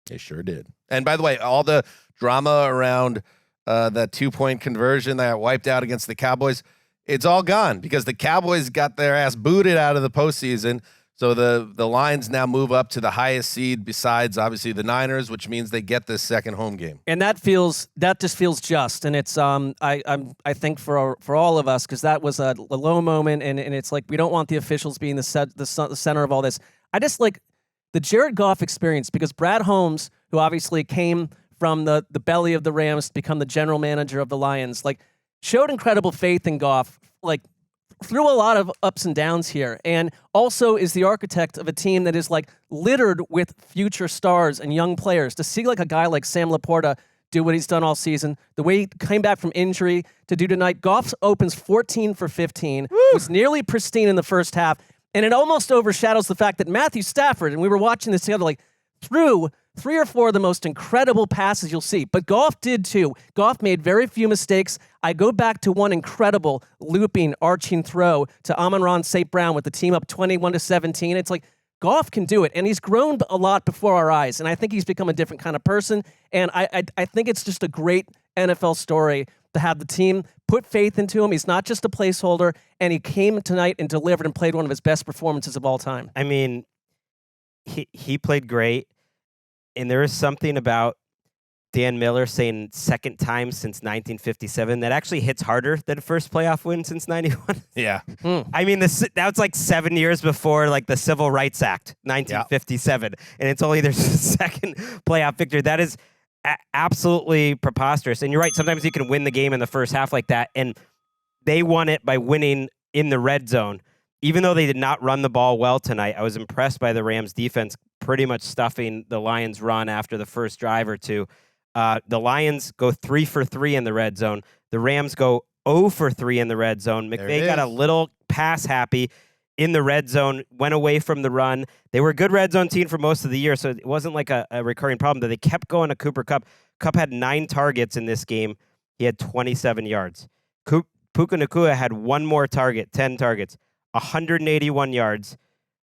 They sure did. And by the way, all the drama around that 2-point conversion that wiped out against the Cowboys, it's all gone because the Cowboys got their ass booted out of the postseason. So the Lions now move up to the highest seed besides obviously the Niners, which means they get this second home game. And that just feels just, and it's I think for all of us, because that was a low moment, and it's like we don't want the officials being the center of all this. I just like the Jared Goff experience because Brad Holmes, who obviously came from the belly of the Rams to become the general manager of the Lions, like showed incredible faith in Goff, like through a lot of ups and downs here, and also is the architect of a team that is like littered with future stars and young players. To see like a guy like Sam Laporta do what he's done all season, the way he came back from injury to do tonight. Goff opens 14 for 15, was nearly pristine in the first half, and it almost overshadows the fact that Matthew Stafford, and we were watching this together, like threw 3 or 4 of the most incredible passes you'll see. But Goff did too. Goff made very few mistakes. I go back to one incredible looping, arching throw to Amon-Ra St. Brown with the team up 21-17. It's like Goff can do it, and he's grown a lot before our eyes, and I think he's become a different kind of person, and I think it's just a great NFL story to have the team put faith into him. He's not just a placeholder, and he came tonight and delivered and played one of his best performances of all time. I mean, he played great. And there is something about Dan Miller saying second time since 1957 that actually hits harder than first playoff win since 91. Yeah. I mean, that's like 7 years before like the Civil Rights Act, 1957. Yeah. And it's only their second playoff victory. That is absolutely preposterous. And you're right. Sometimes you can win the game in the first half like that. And they won it by winning in the red zone. Even though they did not run the ball well tonight, I was impressed by the Rams defense pretty much stuffing the Lions run after the first drive or two. The Lions go 3 for 3 in the red zone. The Rams go 0 for 3 in the red zone. McVay got a little pass happy in the red zone, went away from the run. They were a good red zone team for most of the year, so it wasn't like a recurring problem that they kept going to Cooper Kupp. Kupp had 9 targets in this game. He had 27 yards. Puka Nacua had 1 more target, 10 targets. 181 yards,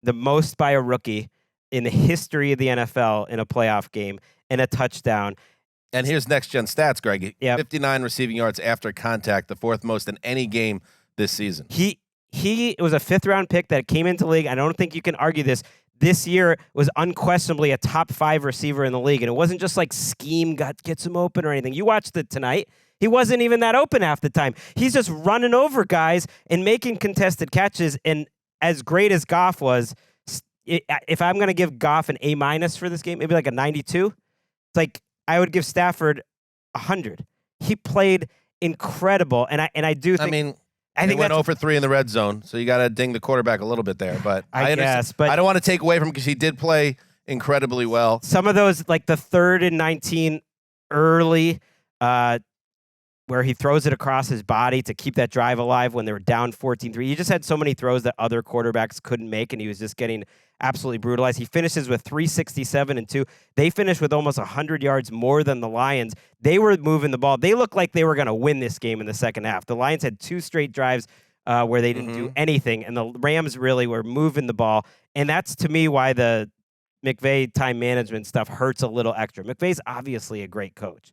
the most by a rookie in the history of the NFL in a playoff game, and a touchdown. And here's next-gen stats, Greg. Yep. 59 receiving yards after contact, the 4th most in any game this season. He was a 5th-round pick that came into the league. I don't think you can argue this. This year was unquestionably a top 5 receiver in the league, and it wasn't just like scheme gets him open or anything. You watched it tonight. He wasn't even that open half the time. He's just running over guys and making contested catches. And as great as Goff was, if I'm going to give Goff an A- for this game, maybe like a 92. It's like I would give Stafford 100. He played incredible, and I do think. I think went 0 for 3 in the red zone, so you got to ding the quarterback a little bit there. But I guess, but I don't want to take away from him because he did play incredibly well. Some of those, like the 3rd and 19 early, where he throws it across his body to keep that drive alive when they were down 14-3. He just had so many throws that other quarterbacks couldn't make, and he was just getting absolutely brutalized. He finishes with 367 and 2. They finished with almost 100 yards more than the Lions. They were moving the ball. They looked like they were going to win this game in the second half. The Lions had 2 straight drives where they didn't do anything, and the Rams really were moving the ball. And that's, to me, why the McVay time management stuff hurts a little extra. McVay's obviously a great coach,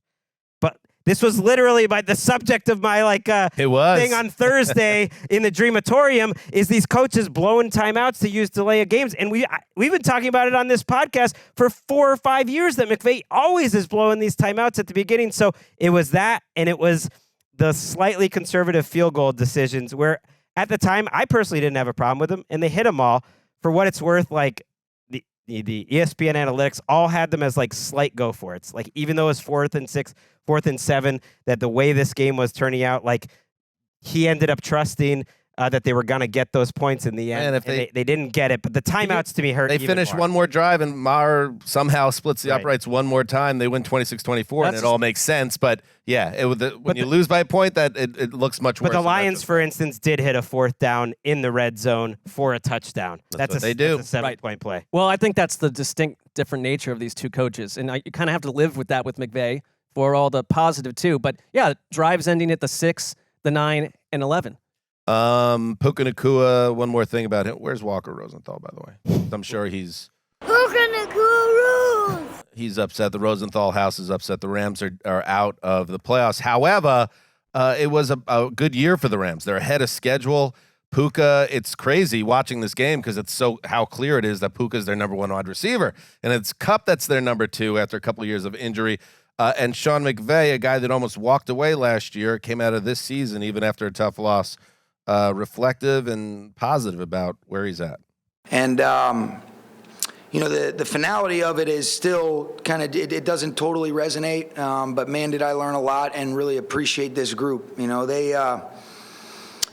but this was literally the subject of my thing on Thursday in the Dreamatorium is these coaches blowing timeouts to use delay of games. And we've been talking about it on this podcast for 4 or 5 years that McVay always is blowing these timeouts at the beginning. So it was that, and it was the slightly conservative field goal decisions where at the time I personally didn't have a problem with them, and they hit them all. For what it's worth, like the ESPN analytics all had them as like slight go for it. Like even though it's 4th and 6, 4th and 7, that the way this game was turning out, like he ended up trusting that they were going to get those points in the end. And if they didn't get it, but the timeouts to me hurt. They finished one more drive, and Maher somehow splits the uprights one more time. They win 26-24, and it all makes sense. But yeah, when you lose by a point, that it looks much worse. But the Lions, for instance, did hit a 4th down in the red zone for a touchdown. That's what they do. That's a 7-point play. Well, I think that's the distinct different nature of these two coaches, and you kind of have to live with that with McVay for all the positive too. But yeah, drives ending at the 6, the 9, and 11. Puka Nacua, one more thing about him. Where's Walker Rosenthal, by the way? I'm sure he's upset. The Rosenthal house is upset. The Rams are out of the playoffs. However, it was a good year for the Rams. They're ahead of schedule. Puka, it's crazy watching this game because it's how clear it is that Puka is their number 1 wide receiver. And it's Kupp that's their number 2 after a couple of years of injury. And Sean McVay, a guy that almost walked away last year, came out of this season, even after a tough loss, reflective and positive about where he's at. And, the finality of it is still kind of, it doesn't totally resonate, but man, did I learn a lot and really appreciate this group.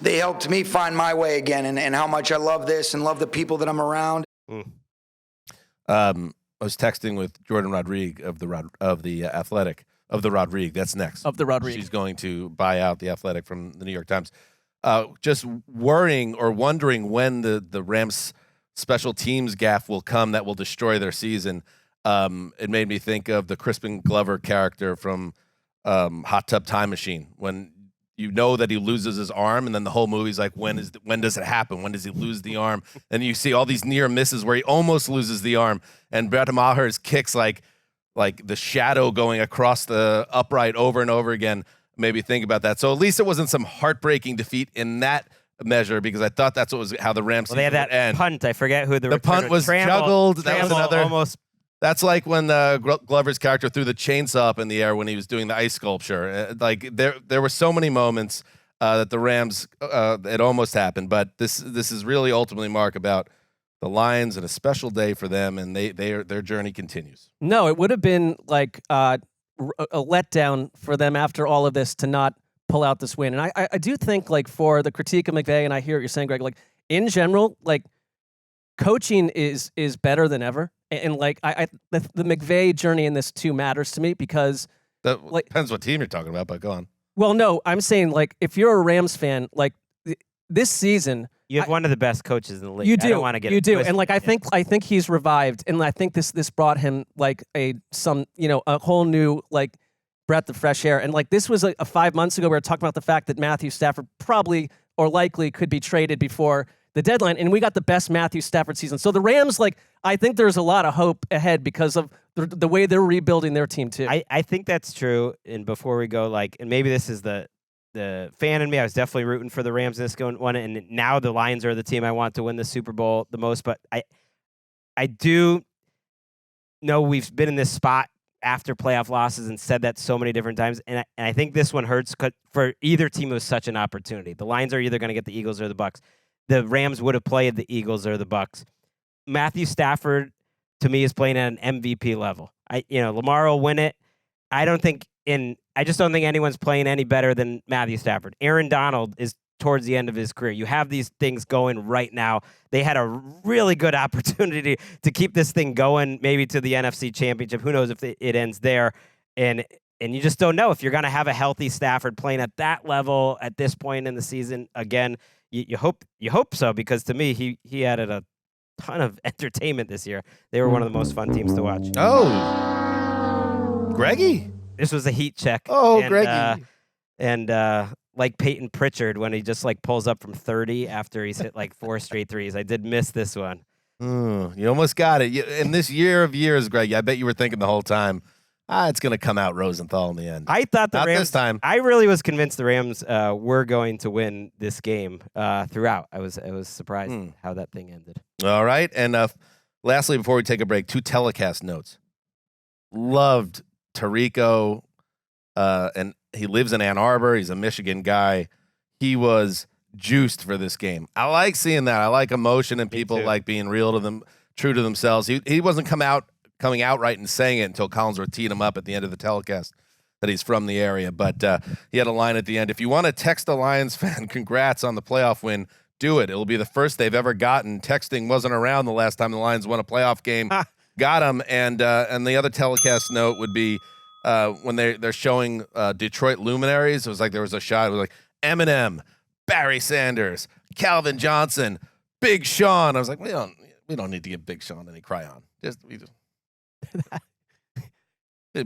They helped me find my way again and how much I love this and love the people that I'm around. I was texting with Jordan Rodrigue of the Athletic, of the Rodrigue. That's next. Of the Rodrigue. She's going to buy out the Athletic from the New York Times. Just worrying or wondering when the Rams special teams gaffe will come that will destroy their season. It made me think of the Crispin Glover character from Hot Tub Time Machine, when you know that he loses his arm, and then the whole movie's like, when does it happen? When does he lose the arm? And you see all these near misses where he almost loses the arm, and Brett Maher's kicks like the shadow going across the upright over and over again. Maybe think about that. So at least it wasn't some heartbreaking defeat in that measure, because I thought that's how the Rams. Well, they had that end. punt. I forget who the punt was. Juggled. That was another. Almost. That's like when Glover's character threw the chainsaw up in the air when he was doing the ice sculpture. Like there were so many moments that the Rams it almost happened, but this is really ultimately, Mark, about the Lions and a special day for them, and their journey continues. No, it would have been like a letdown for them after all of this to not pull out this win. And I do think, like, for the critique of McVay, and I hear what you're saying, Greg, like in general, like coaching is better than ever. And like the McVay journey in this too matters to me, because that depends what team you're talking about, but go on. Well, no, I'm saying, like, if you're a Rams fan, like this season, you have one of the best coaches in the league. You do. I don't want to get you do, twisted. and like I think he's revived, and I think this brought him like a whole new like breath of fresh air. And like this was a 5 months ago, we were talking about the fact that Matthew Stafford probably or likely could be traded before the deadline, and we got the best Matthew Stafford season. So the Rams, like, I think there's a lot of hope ahead because of the way they're rebuilding their team too. I think that's true. And before we go, like, and maybe this is the fan in me, I was definitely rooting for the Rams in this one, and now the Lions are the team I want to win the Super Bowl the most. But I do know we've been in this spot after playoff losses and said that so many different times, and I think this one hurts for either team. It was such an opportunity. The Lions are either going to get the Eagles or the Bucs. The Rams would have played the Eagles or the Bucs. Matthew Stafford, to me, is playing at an MVP level. Lamar will win it. I just don't think anyone's playing any better than Matthew Stafford. Aaron Donald is towards the end of his career. You have these things going right now. They had a really good opportunity to keep this thing going, maybe to the NFC Championship. Who knows if it ends there? And you just don't know if you're going to have a healthy Stafford playing at that level at this point in the season. Again, you hope so, because to me, he added a ton of entertainment this year. They were one of the most fun teams to watch. Oh, Greggy. This was a heat check. Oh, Greggy. Like Peyton Pritchard when he just pulls up from 30 after he's hit 4 straight threes. I did miss this one. You almost got it. In this year of years, Greg, I bet you were thinking the whole time, it's going to come out Rosenthal in the end. I thought the Not Rams. this time. I really was convinced the Rams were going to win this game throughout. I was surprised how that thing ended. All right. And lastly, before we take a break, 2 telecast notes. Loved Tirico, and he lives in Ann Arbor. He's a Michigan guy. He was juiced for this game. I like seeing that. I like emotion and people like being real to them, true to themselves. He wasn't coming out right and saying it until Collinsworth teed him up at the end of the telecast that he's from the area. But he had a line at the end. If you want to text a Lions fan, congrats on the playoff win, do it. It'll be the first they've ever gotten. Texting wasn't around the last time the Lions won a playoff game. Got him. And the other telecast note would be when they're showing Detroit luminaries. It was like there was a shot. It was like Eminem, Barry Sanders, Calvin Johnson, Big Sean. I was like, we don't need to give Big Sean any cryon.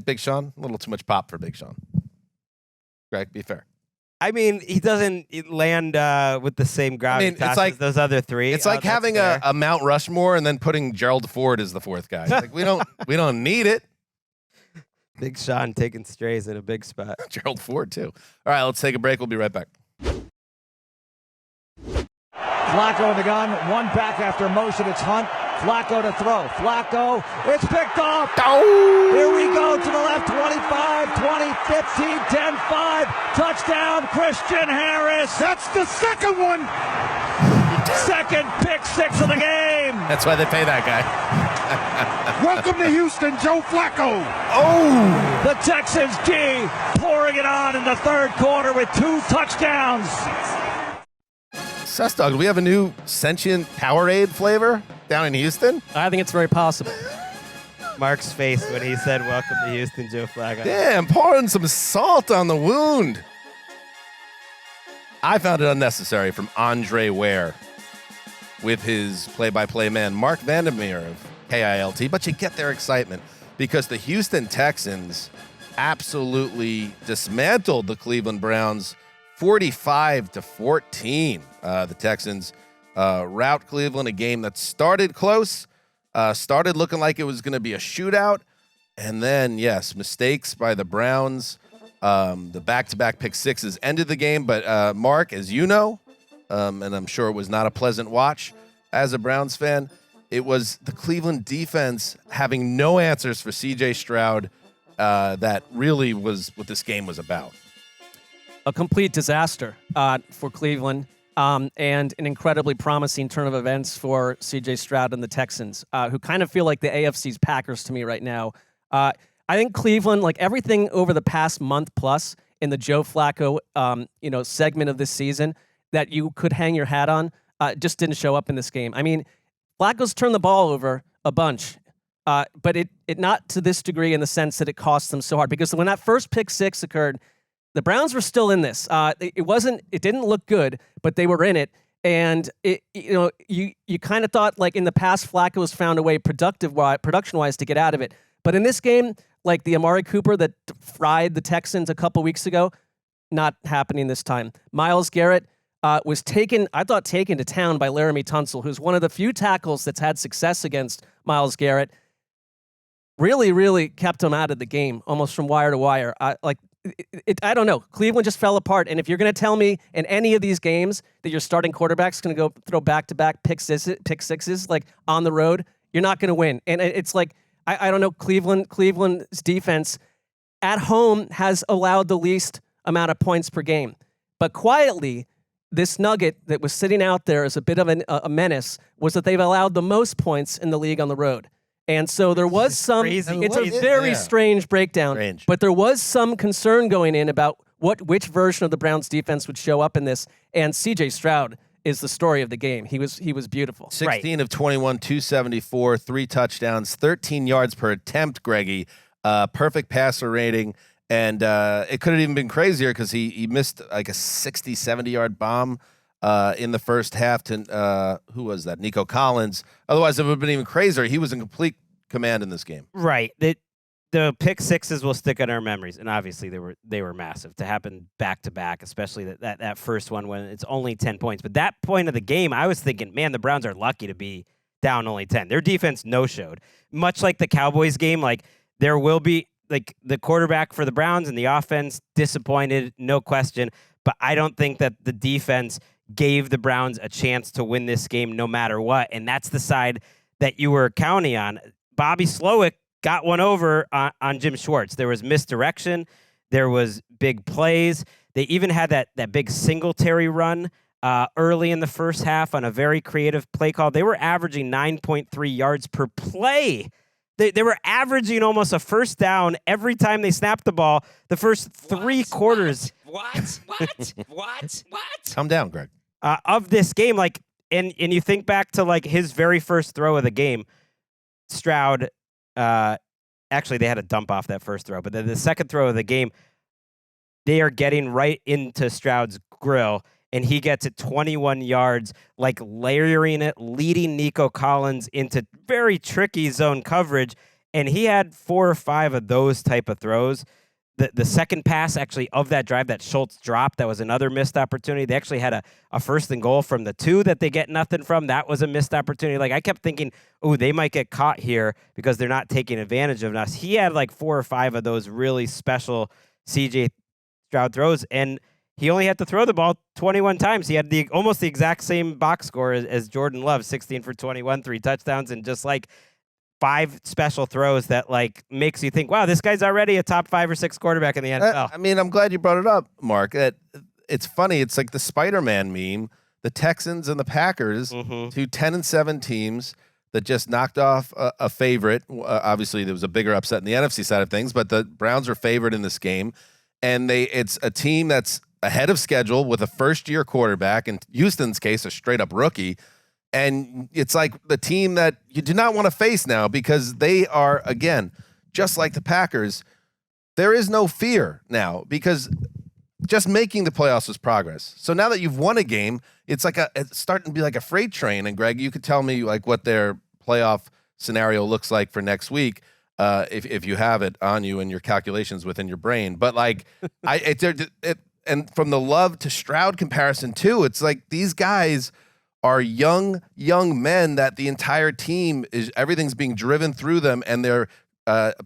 Big Sean, a little too much pop for Big Sean. Greg, be fair. I mean, he doesn't land with the same gravitas as those other 3. It's like having a Mount Rushmore and then putting Gerald Ford as the 4th guy. Like we don't need it. Big Sean taking strays in a big spot. Gerald Ford too. All right, let's take a break. We'll be right back. Flacco in the gun, one back after motion. It's Hunt. Flacco to throw. Flacco, it's picked off. Oh. Here we go to the left. 25, 20, 15, 10, 5. Touchdown, Christian Harris. That's the second one. Second pick 6 of the game. That's why they pay that guy. Welcome to Houston, Joe Flacco. Oh. The Texans D pouring it on in the third quarter with 2 touchdowns. Sessdog, do we have a new sentient Powerade flavor down in Houston? I think it's very possible. Mark's face when he said, "Welcome to Houston, Joe Flacco." Damn, pouring some salt on the wound. I found it unnecessary from Andre Ware with his play-by-play man, Mark Vandermeer of KILT, but you get their excitement because the Houston Texans absolutely dismantled the Cleveland Browns 45-14. The Texans rout Cleveland, a game that started close, started looking like it was going to be a shootout, and then, yes, mistakes by the Browns. The back-to-back pick 6s ended the game, but Mark, as you know, and I'm sure it was not a pleasant watch as a Browns fan, it was the Cleveland defense having no answers for C.J. Stroud that really was what this game was about. A complete disaster for Cleveland and an incredibly promising turn of events for C.J. Stroud and the Texans, who kind of feel like the AFC's Packers to me right now. I think Cleveland, like everything over the past month plus in the Joe Flacco segment of this season that you could hang your hat on, just didn't show up in this game. I mean, Flacco's turned the ball over a bunch, but it not to this degree in the sense that it cost them so hard. Because when that first pick 6 occurred, the Browns were still in this. It didn't look good, but they were in it. And you kind of thought like in the past, Flacco has found a way production-wise to get out of it. But in this game, like the Amari Cooper that fried the Texans a couple weeks ago, not happening this time. Myles Garrett was taken to town by Laramie Tunsil, who's one of the few tackles that's had success against Myles Garrett. Really, really kept him out of the game, almost from wire to wire. I don't know. Cleveland just fell apart. And if you're going to tell me in any of these games that your starting quarterback's going to go throw back-to-back pick sixes like on the road, you're not going to win. And it's like, I don't know, Cleveland's defense at home has allowed the least amount of points per game. But quietly, this nugget that was sitting out there as a bit of a menace was that they've allowed the most points in the league on the road. And so there was some, crazy. it's a very strange breakdown, but there was some concern going in about which version of the Browns defense would show up in this. And C.J. Stroud is the story of the game. He was beautiful. 16 of 21, 274, 3 touchdowns, 13 yards per attempt, Greggy. Perfect passer rating. And it could have even been crazier because he missed like a 60, 70-yard bomb in the first half to, who was that? Nico Collins. Otherwise, it would have been even crazier. He was in complete command in this game. Right. The pick sixes will stick in our memories, and obviously they were massive to happen back to back, especially that first one when it's only 10 points. But that point of the game, I was thinking, man, the Browns are lucky to be down only 10. Their defense no-showed. Much like the Cowboys game, like there will be like the quarterback for the Browns and the offense disappointed, no question. But I don't think that the defense gave the Browns a chance to win this game no matter what, and that's the side that you were counting on. Bobby Slowick got one over on Jim Schwartz. There was misdirection. There was big plays. They even had that big Singletary run early in the first half on a very creative play call. They were averaging 9.3 yards per play. They were averaging almost a first down every time they snapped the ball the first three quarters. What? Calm down, Greg. Of this game, like, and you think back to like his very first throw of the game, Stroud. Actually, they had a dump off that first throw, but then the second throw of the game, they are getting right into Stroud's grill, and he gets it 21 yards, like layering it, leading Nico Collins into very tricky zone coverage, and he had 4 or 5 of those type of throws. The second pass, actually, of that drive that Schultz dropped, that was another missed opportunity. They actually had a first and goal from the 2 that they get nothing from. That was a missed opportunity. Like, I kept thinking, oh, they might get caught here because they're not taking advantage of us. He had like 4 or 5 of those really special C.J. Stroud throws, and he only had to throw the ball 21 times. He had almost the exact same box score as Jordan Love, 16 for 21, 3 touchdowns, and just like 5 special throws that like makes you think, wow, this guy's already a top 5 or 6 quarterback in the NFL. I mean, I'm glad you brought it up, Mark. It's funny. It's like the Spider-Man meme. The Texans and the Packers, 2 10-7 teams that just knocked off a favorite. Obviously, there was a bigger upset in the NFC side of things, but the Browns are favored in this game, and it's a team that's ahead of schedule with a first-year quarterback. In Houston's case, a straight-up rookie. And it's like the team that you do not want to face now because they are, again, just like the Packers, there is no fear now because just making the playoffs was progress. So now that you've won a game, it's starting to be like a freight train. And Greg, you could tell me like what their playoff scenario looks like for next week if you have it on you and your calculations within your brain. But like, and from the Love to Stroud comparison too, it's like these guys are young men that the entire team everything's being driven through them and their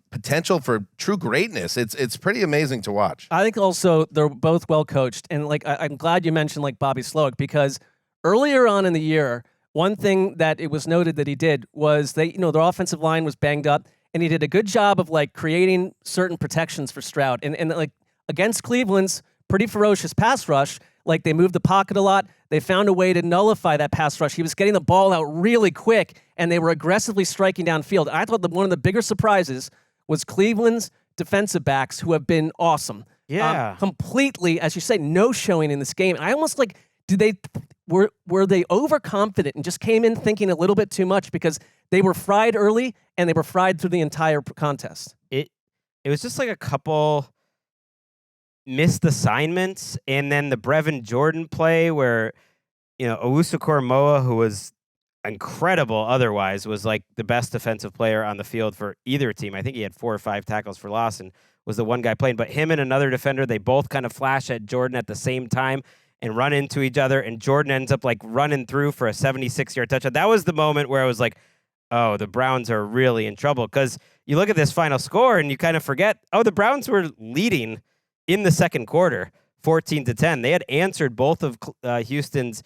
potential for true greatness. It's pretty amazing to watch. I think also they're both well coached, and like I'm glad you mentioned like Bobby Slowick because earlier on in the year, one thing that it was noted that he did was their offensive line was banged up, and he did a good job of like creating certain protections for Stroud, and like against Cleveland's pretty ferocious pass rush. Like, they moved the pocket a lot. They found a way to nullify that pass rush. He was getting the ball out really quick, and they were aggressively striking downfield. I thought that one of the bigger surprises was Cleveland's defensive backs, who have been awesome. Yeah. Completely, as you say, no showing in this game. I almost like, were they overconfident and just came in thinking a little bit too much because they were fried early, and they were fried through the entire contest? It was just like a couple missed assignments, and then the Brevin Jordan play where, Owusu-Koramoah, who was incredible otherwise, was like the best defensive player on the field for either team. I think he had 4 or 5 tackles for loss and was the one guy playing. But him and another defender, they both kind of flash at Jordan at the same time and run into each other, and Jordan ends up like running through for a 76-yard touchdown. That was the moment where I was like, oh, the Browns are really in trouble, because you look at this final score and you kind of forget, the Browns were leading in the second quarter, 14-10. They had answered both of Houston's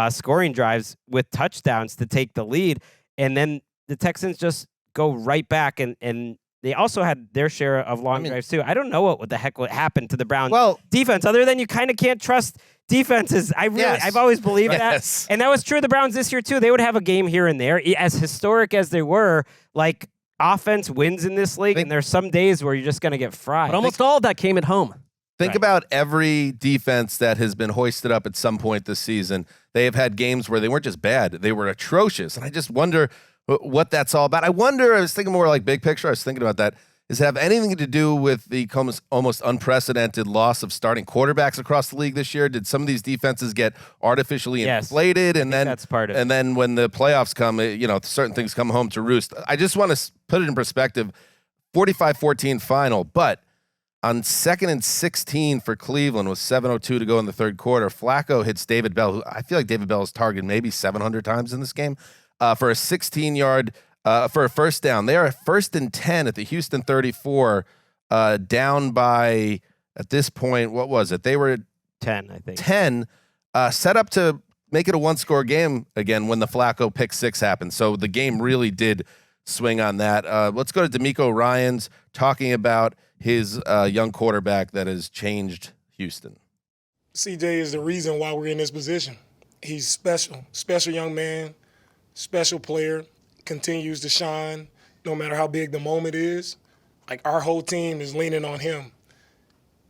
scoring drives with touchdowns to take the lead, and then the Texans just go right back, and they also had their share of long drives too. I don't know what the heck would happen to the Browns defense, other than you kind of can't trust defenses. I've always believed that, and that was true of the Browns this year too. They would have a game here and there, as historic as they were. Like, offense wins in this league, and there's some days where you're just going to get fried. But almost all of that came at home. Think about every defense that has been hoisted up at some point this season. They have had games where they weren't just bad, they were atrocious. And I just wonder what that's all about. I was thinking more like big picture. I was thinking about that. Does it have anything to do with the almost unprecedented loss of starting quarterbacks across the league this year? Did some of these defenses get artificially inflated? And then that's part of it. And then when the playoffs come, certain things come home to roost. I just want to put it in perspective. 45-14 final, but on 2nd and 16 for Cleveland with 7:02 to go in the third quarter, Flacco hits David Bell, who I feel like David Bell is targeted maybe 700 times in this game, for a 16-yard for a first down. They are at 1st and 10 at the Houston 34, down by, at this point, what was it? They were 10, I think. 10, set up to make it a one-score game again when the Flacco pick six happened. So the game really did swing on that. Let's go to D'Amico Ryans talking about his young quarterback that has changed Houston. CJ is the reason why we're in this position. He's special young man, special player, continues to shine no matter how big the moment is. Like, our whole team is leaning on him,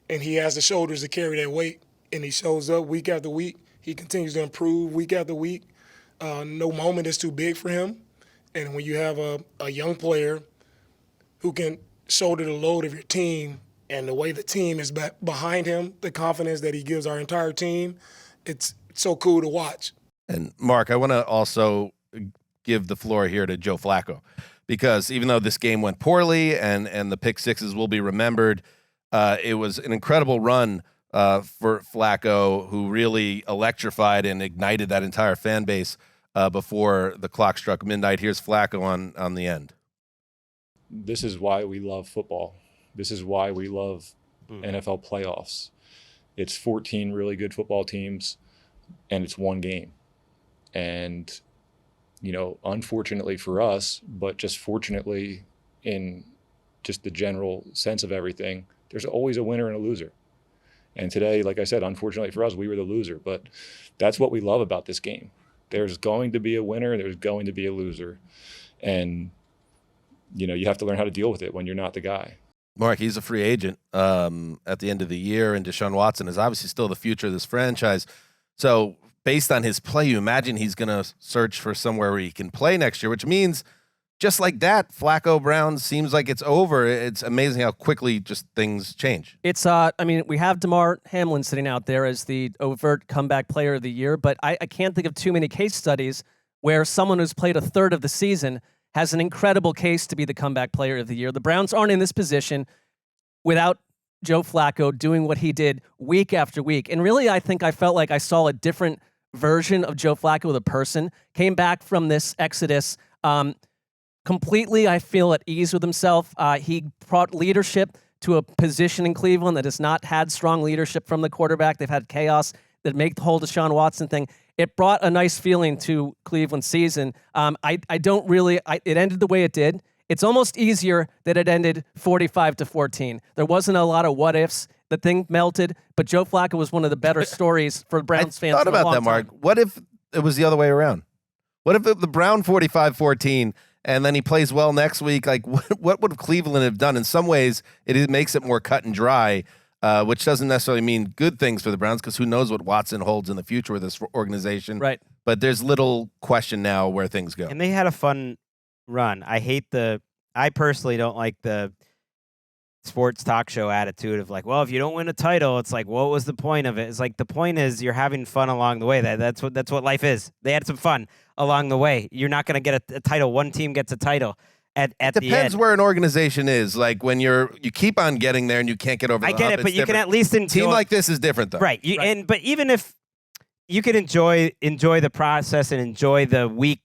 and he has the shoulders to carry that weight, and he shows up week after week. He continues to improve week after week. No moment is too big for him, and when you have a young player who can shoulder the load of your team and the way the team is behind him, the confidence that he gives our entire team, it's so cool to watch. And Mark, I want to also give the floor here to Joe Flacco, because even though this game went poorly and the pick sixes will be remembered, it was an incredible run for Flacco, who really electrified and ignited that entire fan base before the clock struck midnight. Here's Flacco on the end. This is why we love football. This is why we love NFL playoffs. It's 14 really good football teams, and it's one game. And, unfortunately for us, but just fortunately in just the general sense of everything, there's always a winner and a loser. And today, like I said, unfortunately for us, we were the loser. But that's what we love about this game. There's going to be a winner, there's going to be a loser. And you have to learn how to deal with it when you're not the guy. Mark, he's a free agent at the end of the year, and Deshaun Watson is obviously still the future of this franchise. So based on his play, you imagine he's going to search for somewhere where he can play next year, which means just like that, Flacco Brown seems like it's over. It's amazing how quickly just things change. It's, we have DeMar Hamlin sitting out there as the overt comeback player of the year, but I can't think of too many case studies where someone who's played a third of the season has an incredible case to be the comeback player of the year. The Browns aren't in this position without Joe Flacco doing what he did week after week. And really, I think I felt like I saw a different version of Joe Flacco, the person. Came back from this exodus completely, I feel, at ease with himself. He brought leadership to a position in Cleveland that has not had strong leadership from the quarterback. They've had chaos that make the whole Deshaun Watson thing. It brought a nice feeling to Cleveland's season. It ended the way it did. It's almost easier that it ended 45-14. There wasn't a lot of what ifs. The thing melted, but Joe Flacco was one of the better stories for Browns fans. I thought about that, Mark. What if it was the other way around? What if the Brown 45-14 and then he plays well next week? Like, what would Cleveland have done? In some ways, it makes it more cut and dry, which doesn't necessarily mean good things for the Browns, because who knows what Watson holds in the future with this organization. Right. But there's little question now where things go. And they had a fun run. I personally don't like the sports talk show attitude of like, well, if you don't win a title, it's like, what was the point of it? It's like, the point is you're having fun along the way. That's what life is. They had some fun along the way. You're not going to get a title. One team gets a title. At the end. Depends where an organization is. Like when you keep on getting there and you can't get over the hump. I get it, but you can at least enjoy. Team like this is different though. Right. But even if you can enjoy the process and enjoy the weeks,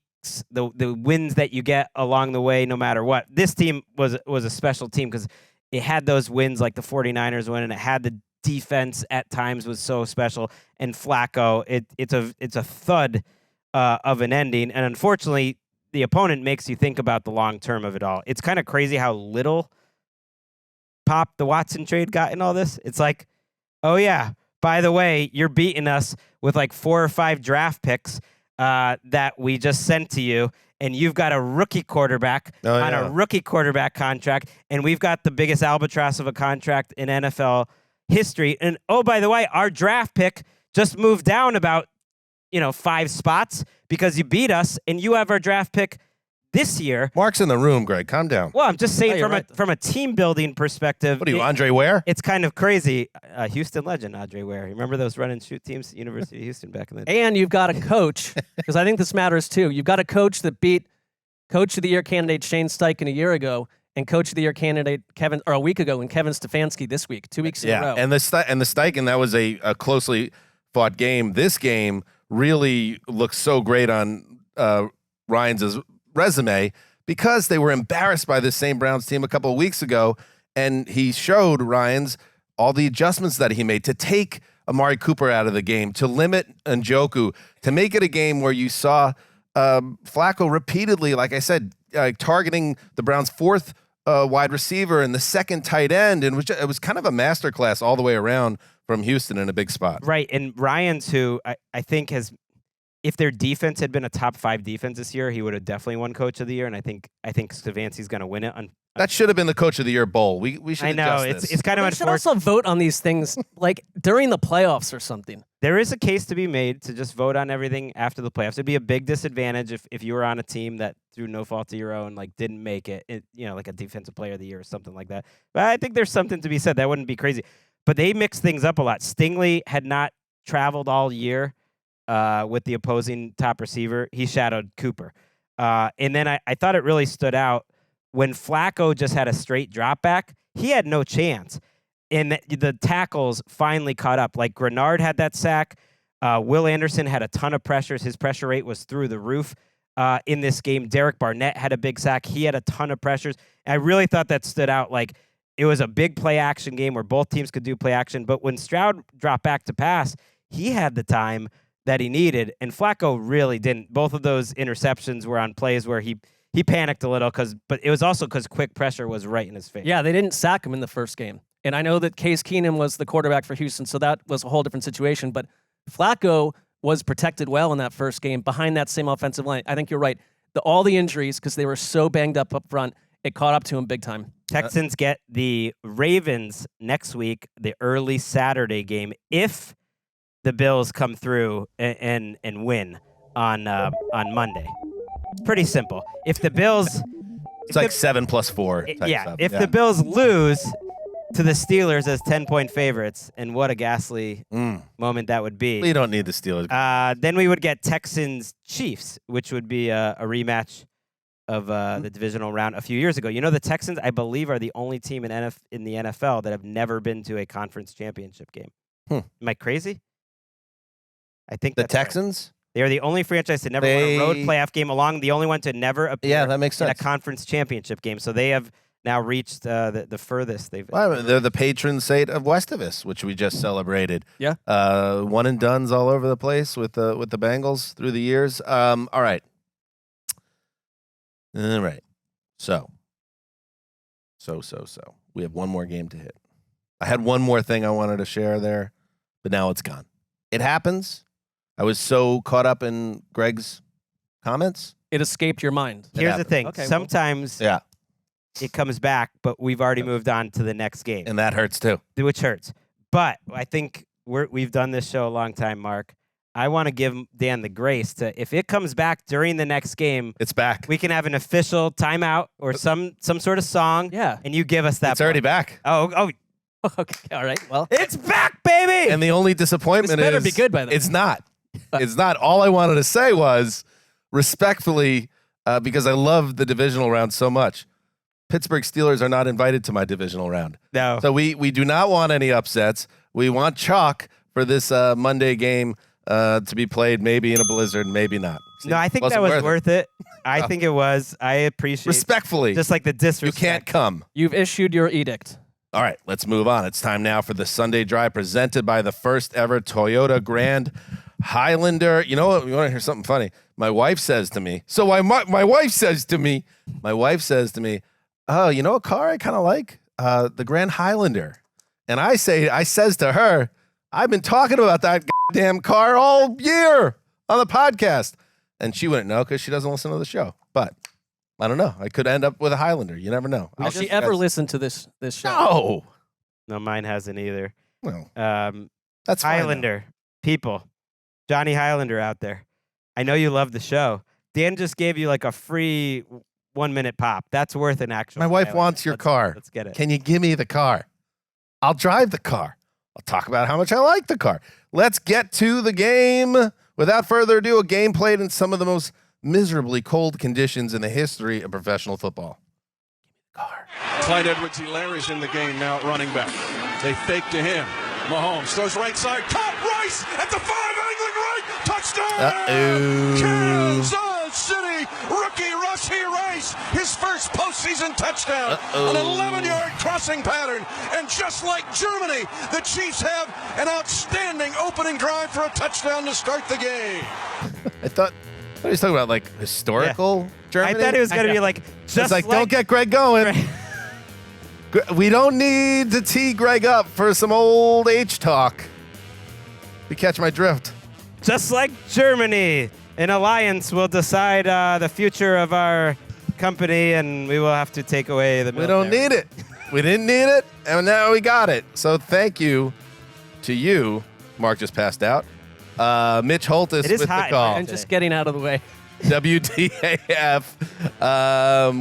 the wins that you get along the way, no matter what. This team was a special team because it had those wins like the 49ers win, and it had the defense at times was so special. And Flacco, it's a thud of an ending, and unfortunately, the opponent makes you think about the long term of it all. It's kind of crazy how little pop the Watson trade got in all this. It's like, oh yeah, by the way, you're beating us with like 4 or 5 draft picks that we just sent to you, and you've got a rookie quarterback on a rookie quarterback contract, and we've got the biggest albatross of a contract in NFL history. And oh, by the way, our draft pick just moved down about 5 spots because you beat us, and you have our draft pick this year. Mark's in the room, Greg. Calm down. Well, I'm just saying from a team building perspective. What are you, Andre Ware? It's kind of crazy. Houston legend, Andre Ware. Remember those run and shoot teams at University of Houston back in the day? And you've got a coach, because I think this matters too. You've got a coach that beat Coach of the Year candidate Shane Steichen a year ago, and Coach of the Year candidate a week ago, and Kevin Stefanski this week, 2 weeks in a row. And the Steichen, that was a closely fought game. This game really looks so great on Ryan's resume, because they were embarrassed by this same Browns team a couple of weeks ago, and he showed Ryans all the adjustments that he made to take Amari Cooper out of the game, to limit Njoku, to make it a game where you saw Flacco repeatedly, like I said, targeting the Browns' 4th wide receiver and the 2nd tight end, and it was kind of a masterclass all the way around from Houston in a big spot. Right, and Ryans, who I think has, if their defense had been a top 5 defense this year, he would have definitely won Coach of the Year, and I think Stefanski's going to win it. That should have been the Coach of the Year bowl. We should. I know it's kind of unfortunate. We should also vote on these things like during the playoffs or something. There is a case to be made to just vote on everything after the playoffs. It'd be a big disadvantage if you were on a team that, through no fault of your own, didn't make it. Like a Defensive Player of the Year or something like that. But I think there's something to be said. That wouldn't be crazy. But they mixed things up a lot. Stingley had not traveled all year with the opposing top receiver. He shadowed Cooper. And then I thought it really stood out when Flacco just had a straight drop back. He had no chance. And the tackles finally caught up. Like Grenard had that sack. Will Anderson had a ton of pressures. His pressure rate was through the roof in this game. Derek Barnett had a big sack. He had a ton of pressures. And I really thought that stood out. Like, it was a big play action game where both teams could do play action. But when Stroud dropped back to pass, he had the time that he needed. And Flacco really didn't. Both of those interceptions were on plays where he panicked a little, but it was also because quick pressure was right in his face. Yeah, they didn't sack him in the first game. And I know that Case Keenum was the quarterback for Houston, so that was a whole different situation. But Flacco was protected well in that first game behind that same offensive line. I think you're right. All the injuries, because they were so banged up front, it caught up to him big time. Texans get the Ravens next week, the early Saturday game, if the Bills come through and win on Monday. Pretty simple. If the Bills... It's like 7 + 4. If the Bills lose to the Steelers as 10-point favorites, and what a ghastly moment that would be. We don't need the Steelers. Then we would get Texans-Chiefs, which would be a rematch of the divisional round a few years ago. You know, the Texans, I believe, are the only team in the NFL that have never been to a conference championship game. Am I crazy? I think the Texans? Right. They are the only franchise to never win a road playoff game, the only one to never appear that makes sense. in a conference championship game. So they have now reached the furthest they've. Well, they're the patron saint of Westivus, which we just celebrated. Yeah. One and dones all over the place with the Bengals through the years. All right. So. We have one more game to hit. I had one more thing I wanted to share there, but now it's gone. It happens. I was so caught up in Gregg's comments. It escaped your mind. Here's the thing. Okay, sometimes it comes back, but we've already moved on to the next game. And that hurts too. Which hurts. But I think we've done this show a long time, Mark. I want to give Dan the grace to, if it comes back during the next game, it's back. We can have an official timeout or some sort of song. Yeah. And you give us that. It's already back. Oh. Okay. All right. Well, it's back, baby. And the only disappointment this better is be good by then. It's not. It's not. All I wanted to say was, respectfully, because I love the divisional round so much, Pittsburgh Steelers are not invited to my divisional round. No. So we do not want any upsets. We want chalk for this Monday game to be played, maybe in a blizzard, maybe not. No, I think that was worth it. I think it was. I appreciate respectfully. Just like the disrespect. You can't come. You've issued your edict. All right, let's move on. It's time now for the Sunday Drive presented by the first ever Toyota Grand Highlander. You know what? You want to hear something funny? My wife says to me, my wife says to me, oh, you know a car I kind of like? The Grand Highlander. And I says to her, I've been talking about that goddamn car all year on the podcast. And she wouldn't know because she doesn't listen to the show. I don't know. I could end up with a Highlander. You never know. Has she ever listened to this show? No. No, mine hasn't either. No. That's Highlander. People. Johnny Highlander out there. I know you love the show. Dan just gave you like a free 1 minute pop. That's worth an actual. My wife Highlander. wants your car. Let's get it. Can you give me the car? I'll drive the car. I'll talk about how much I like the car. Let's get to the game. Without further ado, a game played in some of the most miserably cold conditions in the history of professional football. Clyde Edwards-Helaire in the game now at running back. They fake to him. Mahomes throws right side. Caught Rice at the 5, angling right. Touchdown! Kansas City rookie Rashee Rice. His first postseason touchdown. An 11-yard crossing pattern. And just like Germany, the Chiefs have an outstanding opening drive for a touchdown to start the game. I thought he was talking about like historical Germany. I thought it was going to be like, just like, don't get Greg going. We don't need to tee Greg up for some old H talk. You catch my drift. Just like Germany, an alliance will decide the future of our company, and we will have to take away the military. We don't need it. We didn't need it, and now we got it. So thank you to you. Mark just passed out. Mitch Holtis with the call. I'm just getting out of the way. WTAF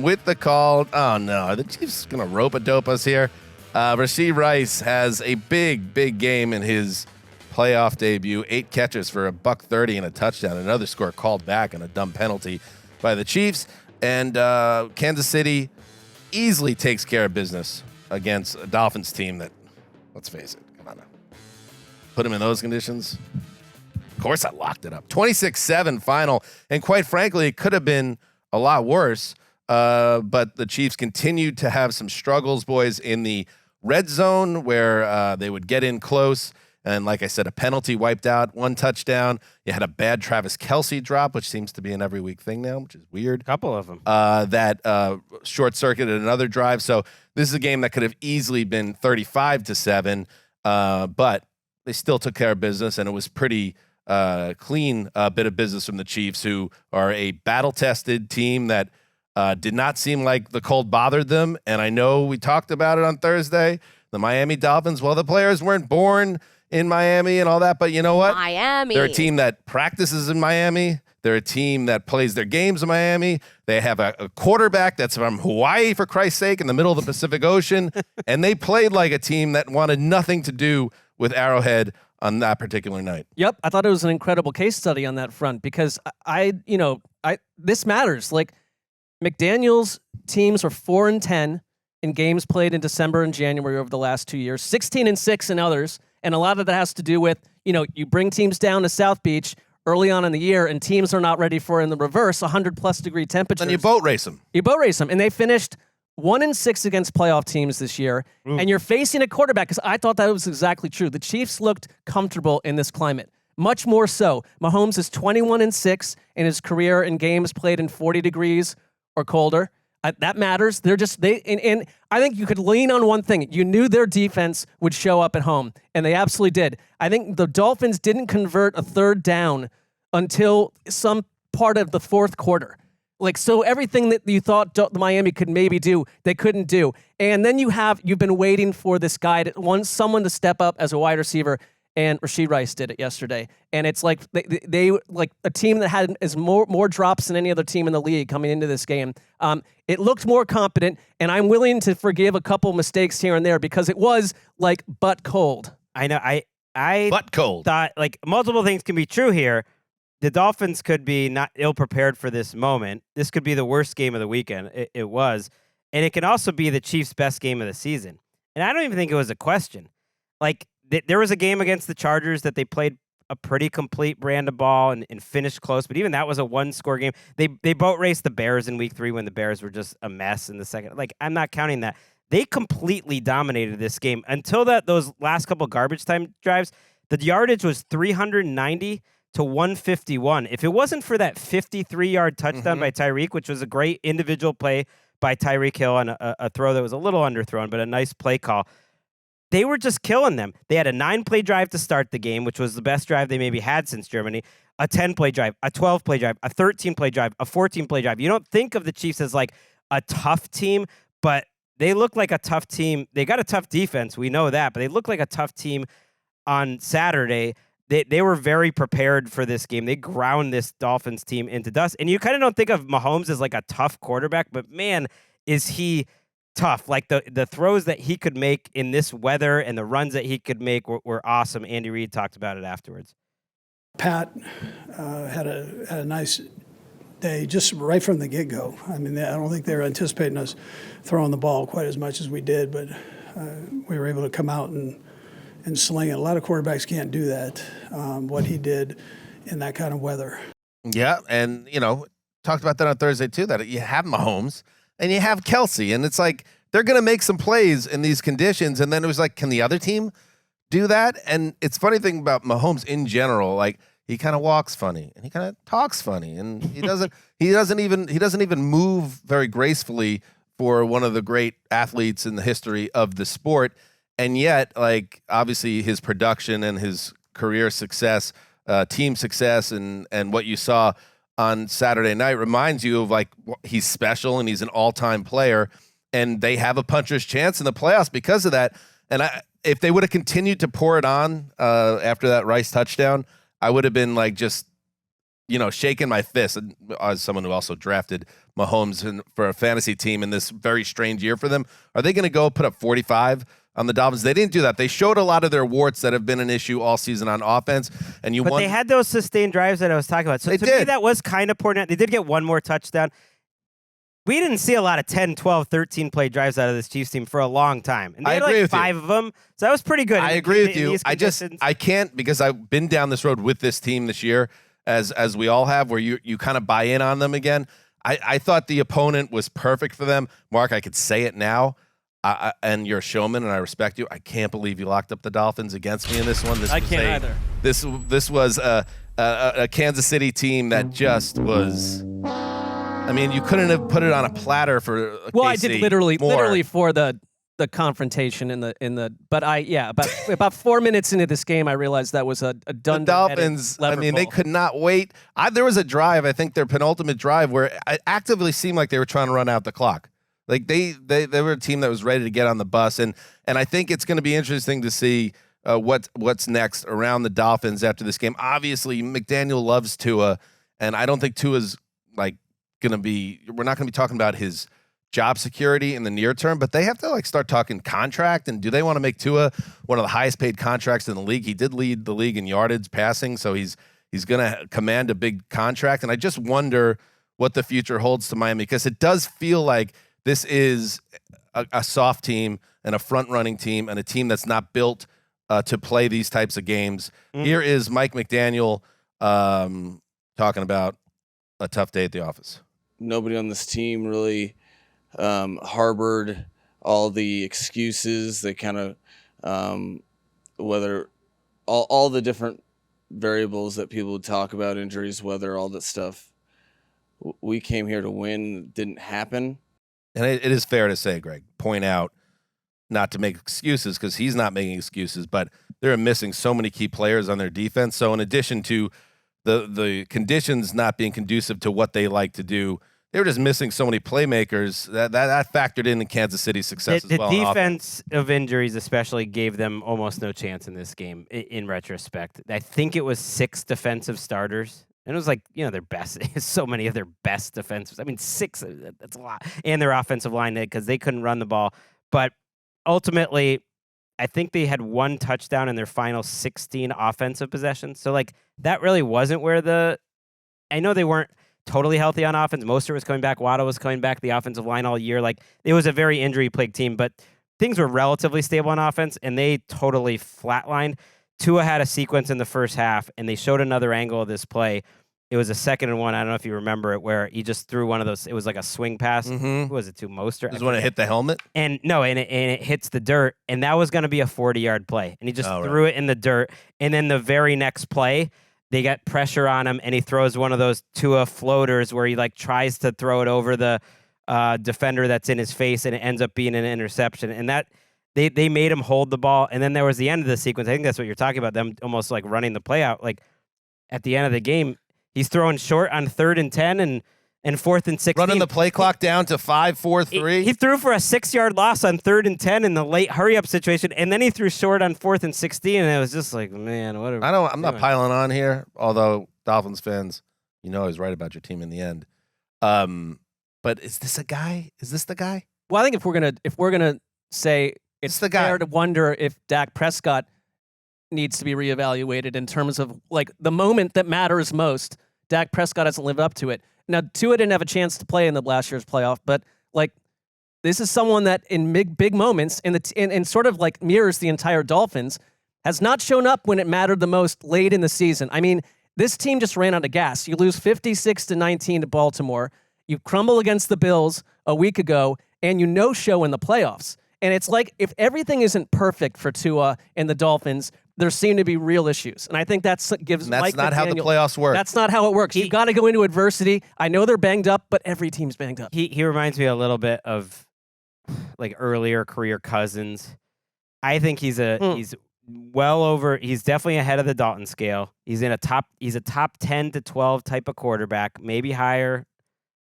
with the call. Oh, no. The Chiefs going to rope-a-dope us here. Rashee Rice has a big game in his playoff debut. 8 catches for $130 and a touchdown. Another score called back and a dumb penalty by the Chiefs. And Kansas City easily takes care of business against a Dolphins team that, let's face it, come on now. Put them in those conditions. Of course, I locked it up. 26-7 final. And quite frankly, it could have been a lot worse. But the Chiefs continued to have some struggles, boys, in the red zone where they would get in close. And like I said, a penalty wiped out 1 touchdown. You had a bad Travis Kelce drop, which seems to be an every week thing now, which is weird. A couple of them. That short-circuited another drive. So this is a game that could have easily been 35-7. But they still took care of business, and it was pretty clean bit of business from the Chiefs, who are a battle-tested team that did not seem like the cold bothered them. And I know we talked about it on Thursday. The Miami Dolphins, well, the players weren't born in Miami and all that, but you know what? Miami. They're a team that practices in Miami. They're a team that plays their games in Miami. They have a quarterback that's from Hawaii, for Christ's sake, in the middle of the Pacific Ocean. And they played like a team that wanted nothing to do with Arrowhead on that particular night. Yep, I thought it was an incredible case study on that front because this matters. Like McDaniel's teams are 4-10 in games played in December and January over the last 2 years, 16-6 in others, and a lot of that has to do with you bring teams down to South Beach early on in the year, and teams are not ready for in the reverse 100+ degree temperatures. And you boat race them. And they finished 1-6 against playoff teams this year, and you're facing a quarterback, because I thought that was exactly true. The Chiefs looked comfortable in this climate, much more so. Mahomes is 21-6 in his career in games played in 40 degrees or colder. That matters. And I think you could lean on one thing. You knew their defense would show up at home, and they absolutely did. I think the Dolphins didn't convert a third down until some part of the fourth quarter. So everything that you thought Miami could maybe do, they couldn't do. And then you've been waiting for this guy, someone to step up as a wide receiver, and Rashee Rice did it yesterday. And it's like they like a team that had more drops than any other team in the league coming into this game. It looked more competent, and I'm willing to forgive a couple mistakes here and there because it was like butt cold. I know. I butt cold. Thought like multiple things can be true here. The Dolphins could be not ill-prepared for this moment. This could be the worst game of the weekend. It was. And it can also be the Chiefs' best game of the season. And I don't even think it was a question. Like, there was a game against the Chargers that they played a pretty complete brand of ball and finished close, but even that was a 1-score game. They boat raced the Bears in week 3 when the Bears were just a mess in the second. Like, I'm not counting that. They completely dominated this game until those last couple garbage time drives. The yardage was 390 to 151. If it wasn't for that 53-yard touchdown by Tyreek, which was a great individual play by Tyreek Hill on a throw that was a little underthrown, but a nice play call, they were just killing them. They had a 9-play drive to start the game, which was the best drive they maybe had since Germany. a 10-play drive, a 12-play drive, a 13-play drive, a 14-play drive. You don't think of the Chiefs as like a tough team, but they look like a tough team. They got a tough defense. We know that, but they look like a tough team on Saturday. They were very prepared for this game. They ground this Dolphins team into dust. And you kind of don't think of Mahomes as like a tough quarterback, but man, is he tough. Like the throws that he could make in this weather and the runs that he could make were awesome. Andy Reid talked about it afterwards. Pat had a nice day just right from the get-go. I mean, I don't think they were anticipating us throwing the ball quite as much as we did, but we were able to come out and sling it. A lot of quarterbacks can't do that, what he did in that kind of weather. Yeah, and, talked about that on Thursday, too, that you have Mahomes and you have Kelsey, and it's like they're going to make some plays in these conditions, and then it was like, can the other team do that? And it's funny thing about Mahomes in general, like, he kind of walks funny and he kind of talks funny, and he doesn't even move very gracefully for one of the great athletes in the history of the sport. And yet, like, obviously his production and his career success, team success, and what you saw on Saturday night reminds you of, like, he's special and he's an all-time player, and they have a puncher's chance in the playoffs because of that. And if they would have continued to pour it on after that Rice touchdown, I would have been like just, shaking my fist. And as someone who also drafted Mahomes for a fantasy team in this very strange year for them, are they going to go put up 45 on the Dolphins? They didn't do that. They showed a lot of their warts that have been an issue all season on offense. And they had those sustained drives that I was talking about. So to me, that was kind of pouring out. They did get one more touchdown. We didn't see a lot of 10, 12, 13-play drives out of this Chiefs team for a long time. And they had like 5 of them. So that was pretty good. I agree with you. I can't, because I've been down this road with this team this year, as we all have, where you kind of buy in on them again. I thought the opponent was perfect for them. Mark, I could say it now. And you're a showman, and I respect you. I can't believe you locked up the Dolphins against me in this one. I can't either. This was a Kansas City team that just was. I mean, you couldn't have put it on a platter for. Well, KC I did literally more. for the confrontation in the. But about 4 minutes into this game, I realized that was a done. The Dolphins. I mean, they could not wait. There was a drive. I think their penultimate drive where it actively seemed like they were trying to run out the clock. Like they were a team that was ready to get on the bus, and I think it's going to be interesting to see what's next around the Dolphins after this game. Obviously, McDaniel loves Tua, and I don't think Tua's like going to be. We're not going to be talking about his job security in the near term, but they have to like start talking contract. And do they want to make Tua one of the highest paid contracts in the league? He did lead the league in yardage passing, so he's going to command a big contract. And I just wonder what the future holds to Miami, because it does feel like this is a soft team and a front-running team and a team that's not built to play these types of games. Here is Mike McDaniel talking about a tough day at the office. Nobody on this team really harbored all the excuses. They kind of, whether all the different variables that people would talk about, injuries, weather, all that stuff. We came here to win. Didn't happen. And it is fair to say, Greg, point out, not to make excuses, because he's not making excuses, but they're missing so many key players on their defense. So in addition to the conditions not being conducive to what they like to do, they were just missing so many playmakers that factored into Kansas City's success as well. The defense of injuries especially gave them almost no chance in this game, in retrospect. I think it was 6 defensive starters. And it was like, their best, so many of their best defensive. I mean, 6, that's a lot. And their offensive line, because they couldn't run the ball. But ultimately, I think they had 1 touchdown in their final 16 offensive possessions. So, like, that really wasn't where I know they weren't totally healthy on offense. Mostert was coming back. Waddle was coming back. The offensive line all year. Like, it was a very injury-plagued team. But things were relatively stable on offense, and they totally flatlined. Tua had a sequence in the first half, and they showed another angle of this play. It was a 2nd and 1. I don't know if you remember it, where he just threw one of those. It was like a swing pass. Who was it to? Mostert? It was when it hit the helmet? And it hits the dirt, and that was going to be a 40-yard play. And he just threw it in the dirt. And then the very next play, they got pressure on him, and he throws one of those Tua floaters where he like tries to throw it over the defender that's in his face, and it ends up being an interception. And that they made him hold the ball. And then there was the end of the sequence. I think that's what you're talking about, them almost like running the play out. Like, at the end of the game, he's throwing short on 3rd and 10 and 4th and 16. Running the play clock down to 5-4-3. He threw for a 6-yard loss on 3rd and 10 in the late hurry-up situation, and then he threw short on 4th and 16, and it was just like, man, what? I'm not piling on here, although Dolphins fans, I was right about your team in the end. But is this a guy? Is this the guy? Well, I think if we're gonna say it's fair to wonder if Dak Prescott needs to be reevaluated in terms of like the moment that matters most, Dak Prescott hasn't lived up to it. Now, Tua didn't have a chance to play in the last year's playoff, but like this is someone that in big moments and sort of like mirrors the entire Dolphins, has not shown up when it mattered the most late in the season. I mean, this team just ran out of gas. You lose 56-19 to Baltimore. You crumble against the Bills a week ago, and you no-show in the playoffs. And it's like if everything isn't perfect for Tua and the Dolphins, there seem to be real issues. And I think that's Mike not McDaniel, how the playoffs work. That's not how it works. You've got to go into adversity. I know they're banged up, but every team's banged up. He reminds me a little bit of like earlier career Cousins. I think he's well over. He's definitely ahead of the Dalton scale. He's a top 10 to 12 type of quarterback, maybe higher.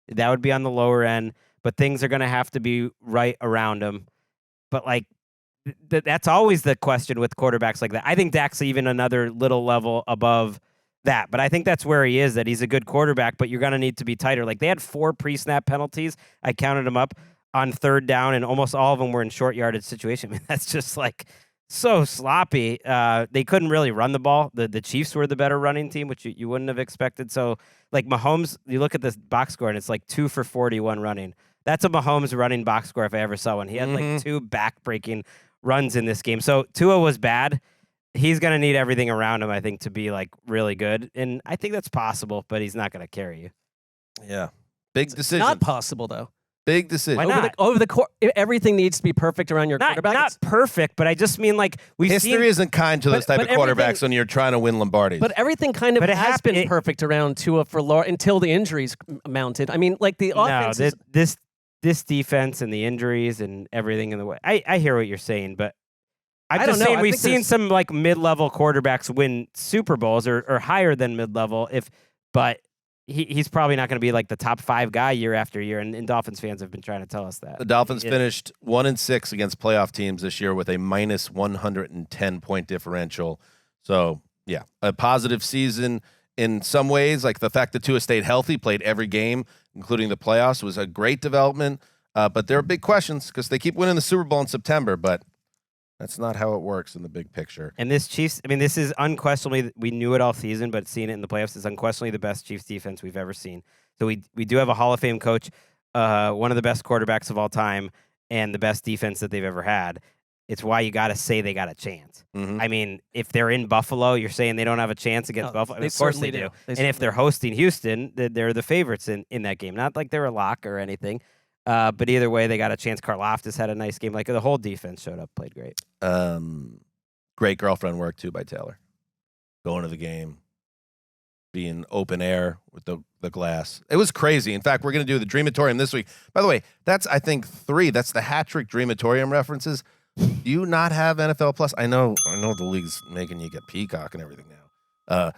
That would be on the lower end, but things are going to have to be right around him. But like that's always the question with quarterbacks like that. I think Dak's even another little level above that, but I think that's where he is, that he's a good quarterback, but you're going to need to be tighter. Like they had 4 pre-snap penalties. I counted them up on 3rd down, and almost all of them were in short yardage situation. I mean, that's just like so sloppy. They couldn't really run the ball. The Chiefs were the better running team, which you wouldn't have expected. So like Mahomes, you look at this box score and it's like 2 for 41 running. That's a Mahomes running box score if I ever saw one. He had like 2 back-breaking runs in this game. So Tua was bad. He's going to need everything around him, I think, to be like really good. And I think that's possible, but he's not going to carry you. Yeah. Big decision. Not possible, though. Big decision. Why not? Over the course, everything needs to be perfect around your quarterback. Not perfect, but I just mean like history isn't kind to those type of quarterbacks when you're trying to win Lombardi. But everything kind of has been perfect around Tua until the injuries mounted. I mean, like the offense. No, this defense and the injuries and everything in the way. I hear what you're saying, but I'm just saying we've seen some like mid-level quarterbacks win Super Bowls or higher than mid-level. But he's probably not going to be like the top 5 guy year after year, and Dolphins fans have been trying to tell us that. The Dolphins finished 1-6 against playoff teams this year with a minus 110 point differential. So yeah, a positive season in some ways. Like the fact that Tua stayed healthy, played every game, including the playoffs, was a great development. But there are big questions because they keep winning the Super Bowl in September, but that's not how it works in the big picture. And this Chiefs, I mean, this is unquestionably, we knew it all season, but seeing it in the playoffs is unquestionably the best Chiefs defense we've ever seen. So we do have a Hall of Fame coach, one of the best quarterbacks of all time, and the best defense that they've ever had. It's why you got to say they got a chance. Mm-hmm. I mean, if they're in Buffalo, you're saying they don't have a chance against Buffalo? Of course they do. And if they're hosting Houston, they're the favorites in that game. Not like they're a lock or anything. But either way, they got a chance. Karlaftis had a nice game. Like the whole defense showed up, played great. Great girlfriend work too by Taylor. Going to the game, being open air with the glass. It was crazy. In fact, we're going to do the Dreamatorium this week. By the way, that's I think 3. That's the hat trick Dreamatorium references. Do you not have NFL Plus? I know the league's making you get Peacock and everything now.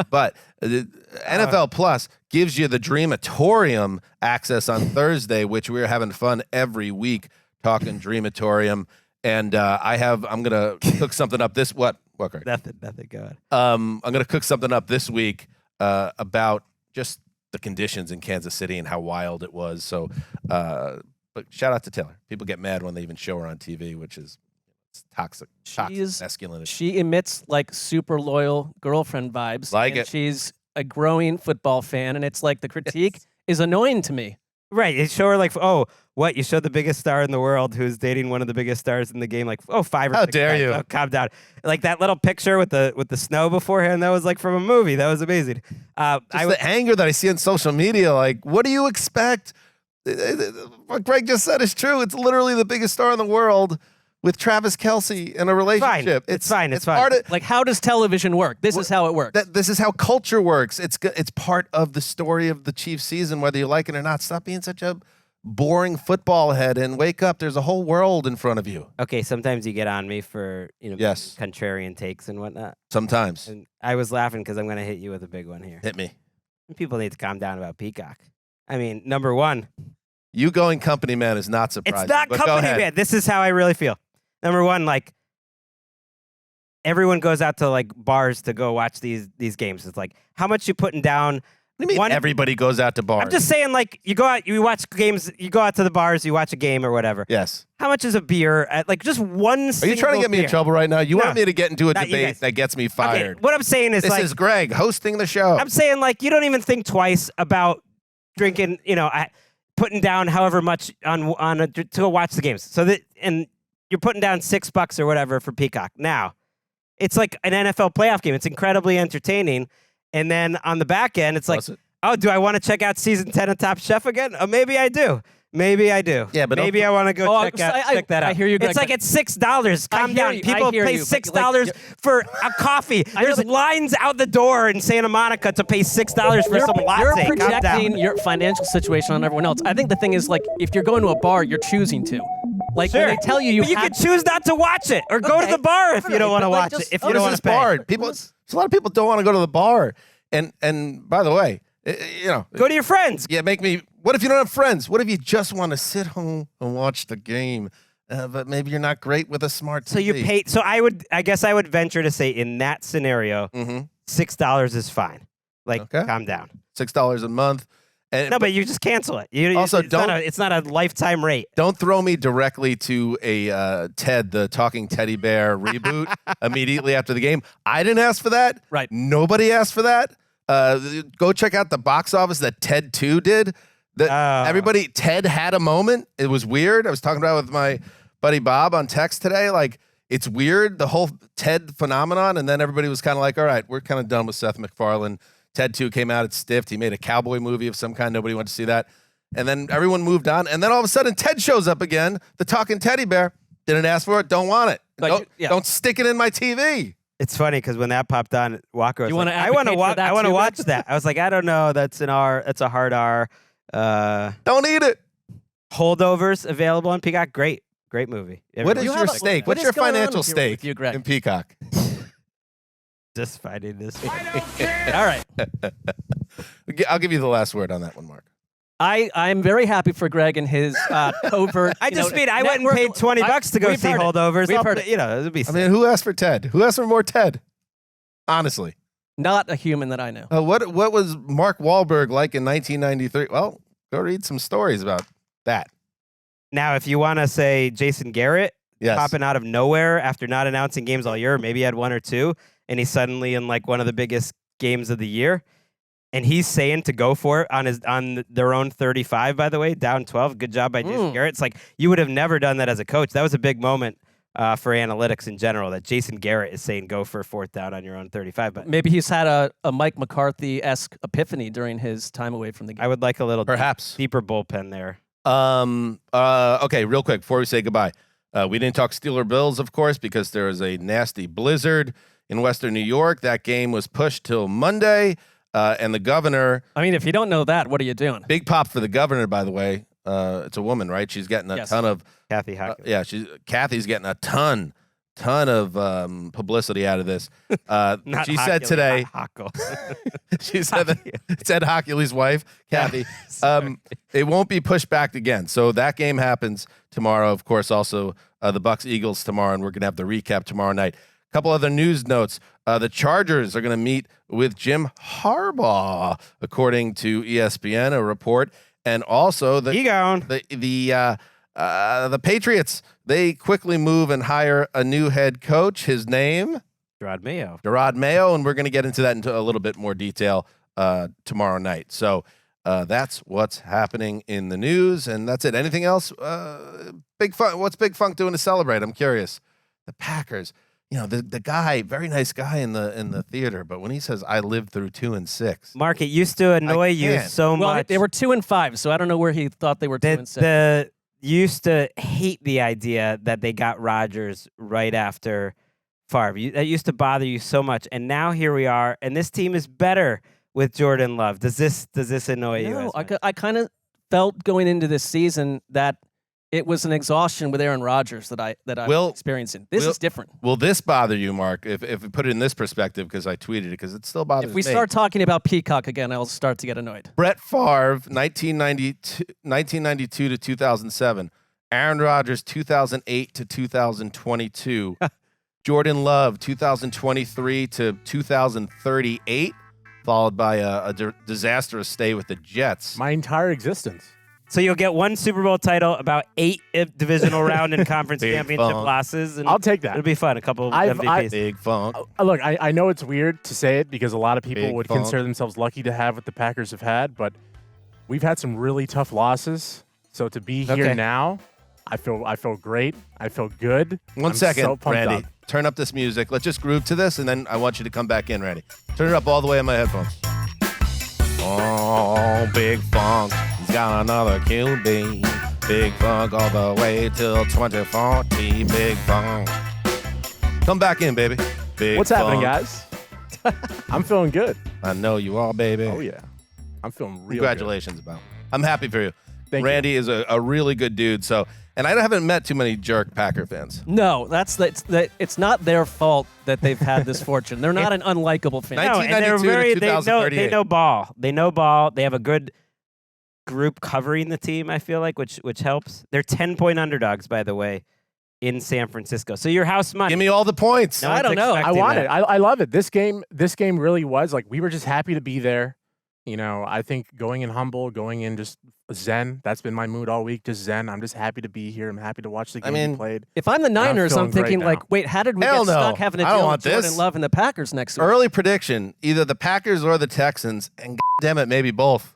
But NFL Plus gives you the Dreamatorium access on Thursday, which we're having fun every week talking Dreamatorium. And I'm gonna cook something up this what Craig? Nothing. Go ahead. I'm gonna cook something up this week about just the conditions in Kansas City and how wild it was. So, but shout out to Taylor. People get mad when they even show her on TV, which is toxic masculinity. She emits like super loyal girlfriend vibes. She's a growing football fan, and it's like the critique is annoying to me. Right. You show her like, oh, what? You showed the biggest star in the world who's dating one of the biggest stars in the game. Like, 5 or 6. How dare you? Oh, calm down. Like that little picture with the snow beforehand. That was like from a movie. That was amazing. The anger that I see on social media. Like, what do you expect? What Greg just said is true. It's literally the biggest star in the world with Travis Kelce in a relationship. It's fine. It's fine. Part of, like, how does television work? This is how it works. This is how culture works. It's part of the story of the Chiefs season, whether you like it or not. Stop being such a boring football head and wake up. There's a whole world in front of you. Okay, sometimes you get on me for Yes. contrarian takes and whatnot. Sometimes. And I was laughing because I'm going to hit you with a big one here. Hit me. People need to calm down about Peacock. I mean, number one, You going company man is not surprising. it's not but go company ahead. man. This is how I really feel. Number one, like everyone goes out to like bars to go watch these games. It's like how much you putting down. What do you mean everybody goes out to bars? I'm just saying, like you go out, you watch games, you go out to the bars, you watch a game or whatever. Yes. How much is a beer at like just one? Are you trying to get me in trouble right now? You No, want me to get into a not you debate guys. that gets me Okay, fired? what I'm saying is This like is Greg hosting the show. I'm saying like you don't even think twice about drinking, putting down however much to go watch the games. So that and you're putting down $6 or whatever for Peacock. Now, it's like an NFL playoff game. It's incredibly entertaining. And then on the back end, it's like, oh, do I want to check out season 10 of Top Chef again? Oh, maybe I do. Maybe I do. Yeah, but maybe I want to go check that out. I hear you, Greg, It's like but- it's $6. Calm hear down. you, I People hear pay you, but, $6 for a coffee. There's lines out the door in Santa Monica to pay $6 for some latte. You're Calm down. projecting your financial situation on everyone else. I think the thing is, like, if you're going to a bar, you're choosing to. Like, when they tell you But you can choose not to watch it or go to the bar if you don't want to watch it. If you don't want to pay. bar. There's a lot of people don't want to go to the bar. And by the way, go to your friends. Yeah, what if you don't have friends? What if you just want to sit home and watch the game? But maybe you're not great with a smart TV. So you pay. So I guess I would venture to say in that scenario, $6 is fine. Like, calm down. $6 a month. And, No, but you just cancel it. It's not a lifetime rate. Don't throw me directly to a Ted, the talking teddy bear reboot immediately after the game. I didn't ask for that. Right. Nobody asked for that. Go check out the box office that Ted 2 did. Ted had a moment. It was weird. I was talking about it with my buddy Bob on text today. Like, it's weird, the whole Ted phenomenon. And then everybody was kind of like, all right, we're kind of done with Seth MacFarlane. Ted 2 came out, it stiffed. He made a cowboy movie of some kind. Nobody wanted to see that. And then everyone moved on. And then all of a sudden, Ted shows up again, the talking teddy bear. Didn't ask for it, don't want it. Don't stick it in my TV. It's funny because when that popped on, Walker was You like, wanna I want to advocate for that I want to too, watch then? that. I was like, I don't know. That's a hard R. Don't eat it. Holdovers available on Peacock. Great movie. What is your stake? What's your financial stake with you, Greg? in Peacock? Just finding this. All right. I'll give you the last word on that one, Mark. I'm very happy for Greg and his covert. I went and paid $20 to go see Holdovers. We've heard it. It'd be. I mean, who asked for Ted? Who asked for more Ted? Honestly. Not a human that I know. What was Mark Wahlberg like in 1993? Well, go read some stories about that. Now, if you want to say Jason Garrett Yes. popping out of nowhere after not announcing games all year, maybe he had one or two, and he's suddenly in like one of the biggest games of the year, and he's saying to go for it on their own 35. By the way, down 12. Good job by Jason Garrett. It's like you would have never done that as a coach. That was a big moment for analytics in general. That Jason Garrett is saying go for 4th down on your own 35. But Maybe he's had a Mike McCarthy-esque epiphany during his time away from the game. I would like a little Perhaps. deeper bullpen there. Okay, real quick before we say goodbye. We didn't talk Steeler Bills, of course, because there was a nasty blizzard in Western New York. That game was pushed till Monday, and the governor. I mean, if you don't know that, what are you doing? Big pop for the governor, by the way. It's a woman, right? She's getting a ton of Kathy Hochul. Kathy's getting a ton of publicity out of this. Not she said Hochul, today. not Hochul. She said that it said Hochuli's wife, Kathy. It won't be pushed back again. So that game happens tomorrow. Of course, also the Bucs Eagles tomorrow, and we're gonna have the recap tomorrow night. A couple other news notes. The Chargers are gonna meet with Jim Harbaugh, according to ESPN, a report, and also the Patriots. They quickly move and hire a new head coach. His name? Gerard Mayo, and we're going to get into that into a little bit more detail tomorrow night. So that's what's happening in the news, and that's it. Anything else? Big Funk. What's Big Funk doing to celebrate? I'm curious. The Packers. You know, the guy, very nice guy in the theater, but when he says I lived through 2 and 6, Mark, it used to annoy you so Well, much. they were 2 and 5, so I don't know where he thought they were 2 and 6. You used to hate the idea that they got Rodgers right after Favre. That used to bother you so much, and now here we are, and this team is better with Jordan Love. Does this annoy you? No, I kind of felt going into this season that it was an exhaustion with Aaron Rodgers that I was experiencing. This is different. Will this bother you, Mark, if we put it in this perspective, because I tweeted it, because it still bothers me. If we start talking about Peacock again, I'll start to get annoyed. Brett Favre, 1992 to 2007. Aaron Rodgers, 2008 to 2022. Jordan Love, 2023 to 2038, followed by a disastrous stay with the Jets. My entire existence. So you'll get one Super Bowl title, about 8 divisional round and conference championship losses. And I'll take that. It'll be fun. A couple of MVPs. Big funk. Look, I know it's weird to say it because a lot of people would funk. consider themselves lucky to have what the Packers have had, but we've had some really tough losses. So to be here now, I feel great. I feel good. One I'm second, so pumped Randy. up. Turn up this music. Let's just groove to this, and then I want you to come back in, Randy. Turn it up all the way on my headphones. Oh, Big Funk. He's got another QB. Big Funk all the way till 2040. Big Funk. Come back in, baby. Big What's Funk. happening, guys? I'm feeling good. I know you are, baby. Oh, yeah. I'm feeling real Congratulations, good. About. I'm happy for you. Thank Randy is a really good dude. So, and I haven't met too many jerk Packer fans. No, it's not their fault that they've had this fortune. They're not an unlikable fan. No, and they're they know ball. They know ball. They have a good group covering the team, I feel like, which helps. They're 10-point underdogs, by the way, in San Francisco. So your house money. Give me all the points. No I don't know. I want it. I love it. This game really was like, we were just happy to be there. You know, I think going in humble, going in just zen. That's been my mood all week, just zen. I'm just happy to be here. I'm happy to watch the game be played. If I'm the Niners, I'm thinking great like, wait, how did we Hell get no. stuck having to I don't deal want with Jordan this. Love and the Packers next week? Early prediction, either the Packers or the Texans, and damn it, maybe both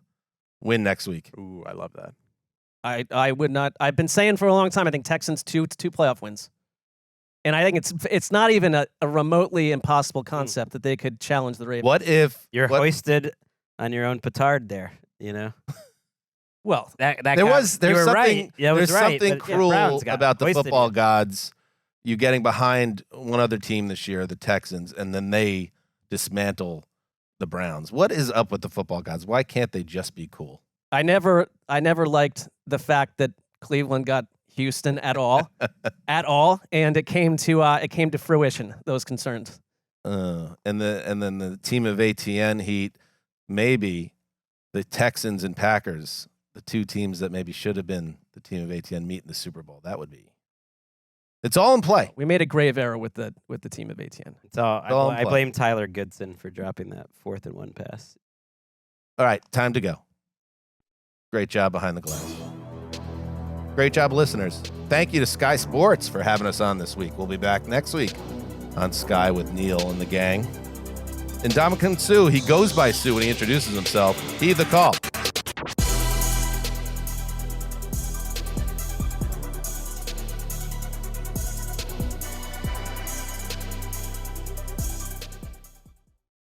win next week. Ooh, I love that. I would not. I've been saying for a long time, I think Texans two playoff wins. And I think it's not even a remotely impossible concept that they could challenge the Ravens. What if You're hoisted on your own petard there, you know? Well, there's there's something right. there's right, something but, yeah, cruel Browns got about the hoisted football you. gods. You getting behind one other team this year, the Texans, and then they dismantle the Browns. What is up with the football gods? Why can't they just be cool? I never liked the fact that Cleveland got Houston at all, and it came to fruition. Those concerns. And then the team of ATN Heat, maybe the Texans and Packers, the two teams that maybe should have been the team of ATN meet in the Super Bowl. That would be. It's all in play. We made a grave error with the team of ATN. It's all. It's all in I play. blame Tyler Goodson for dropping that 4th and 1 pass. All right, time to go. Great job behind the glass. Great job, listeners. Thank you to Sky Sports for having us on this week. We'll be back next week on Sky with Neil and the gang. And Ndamukong Suh, he goes by Sue when he introduces himself. Heed the call.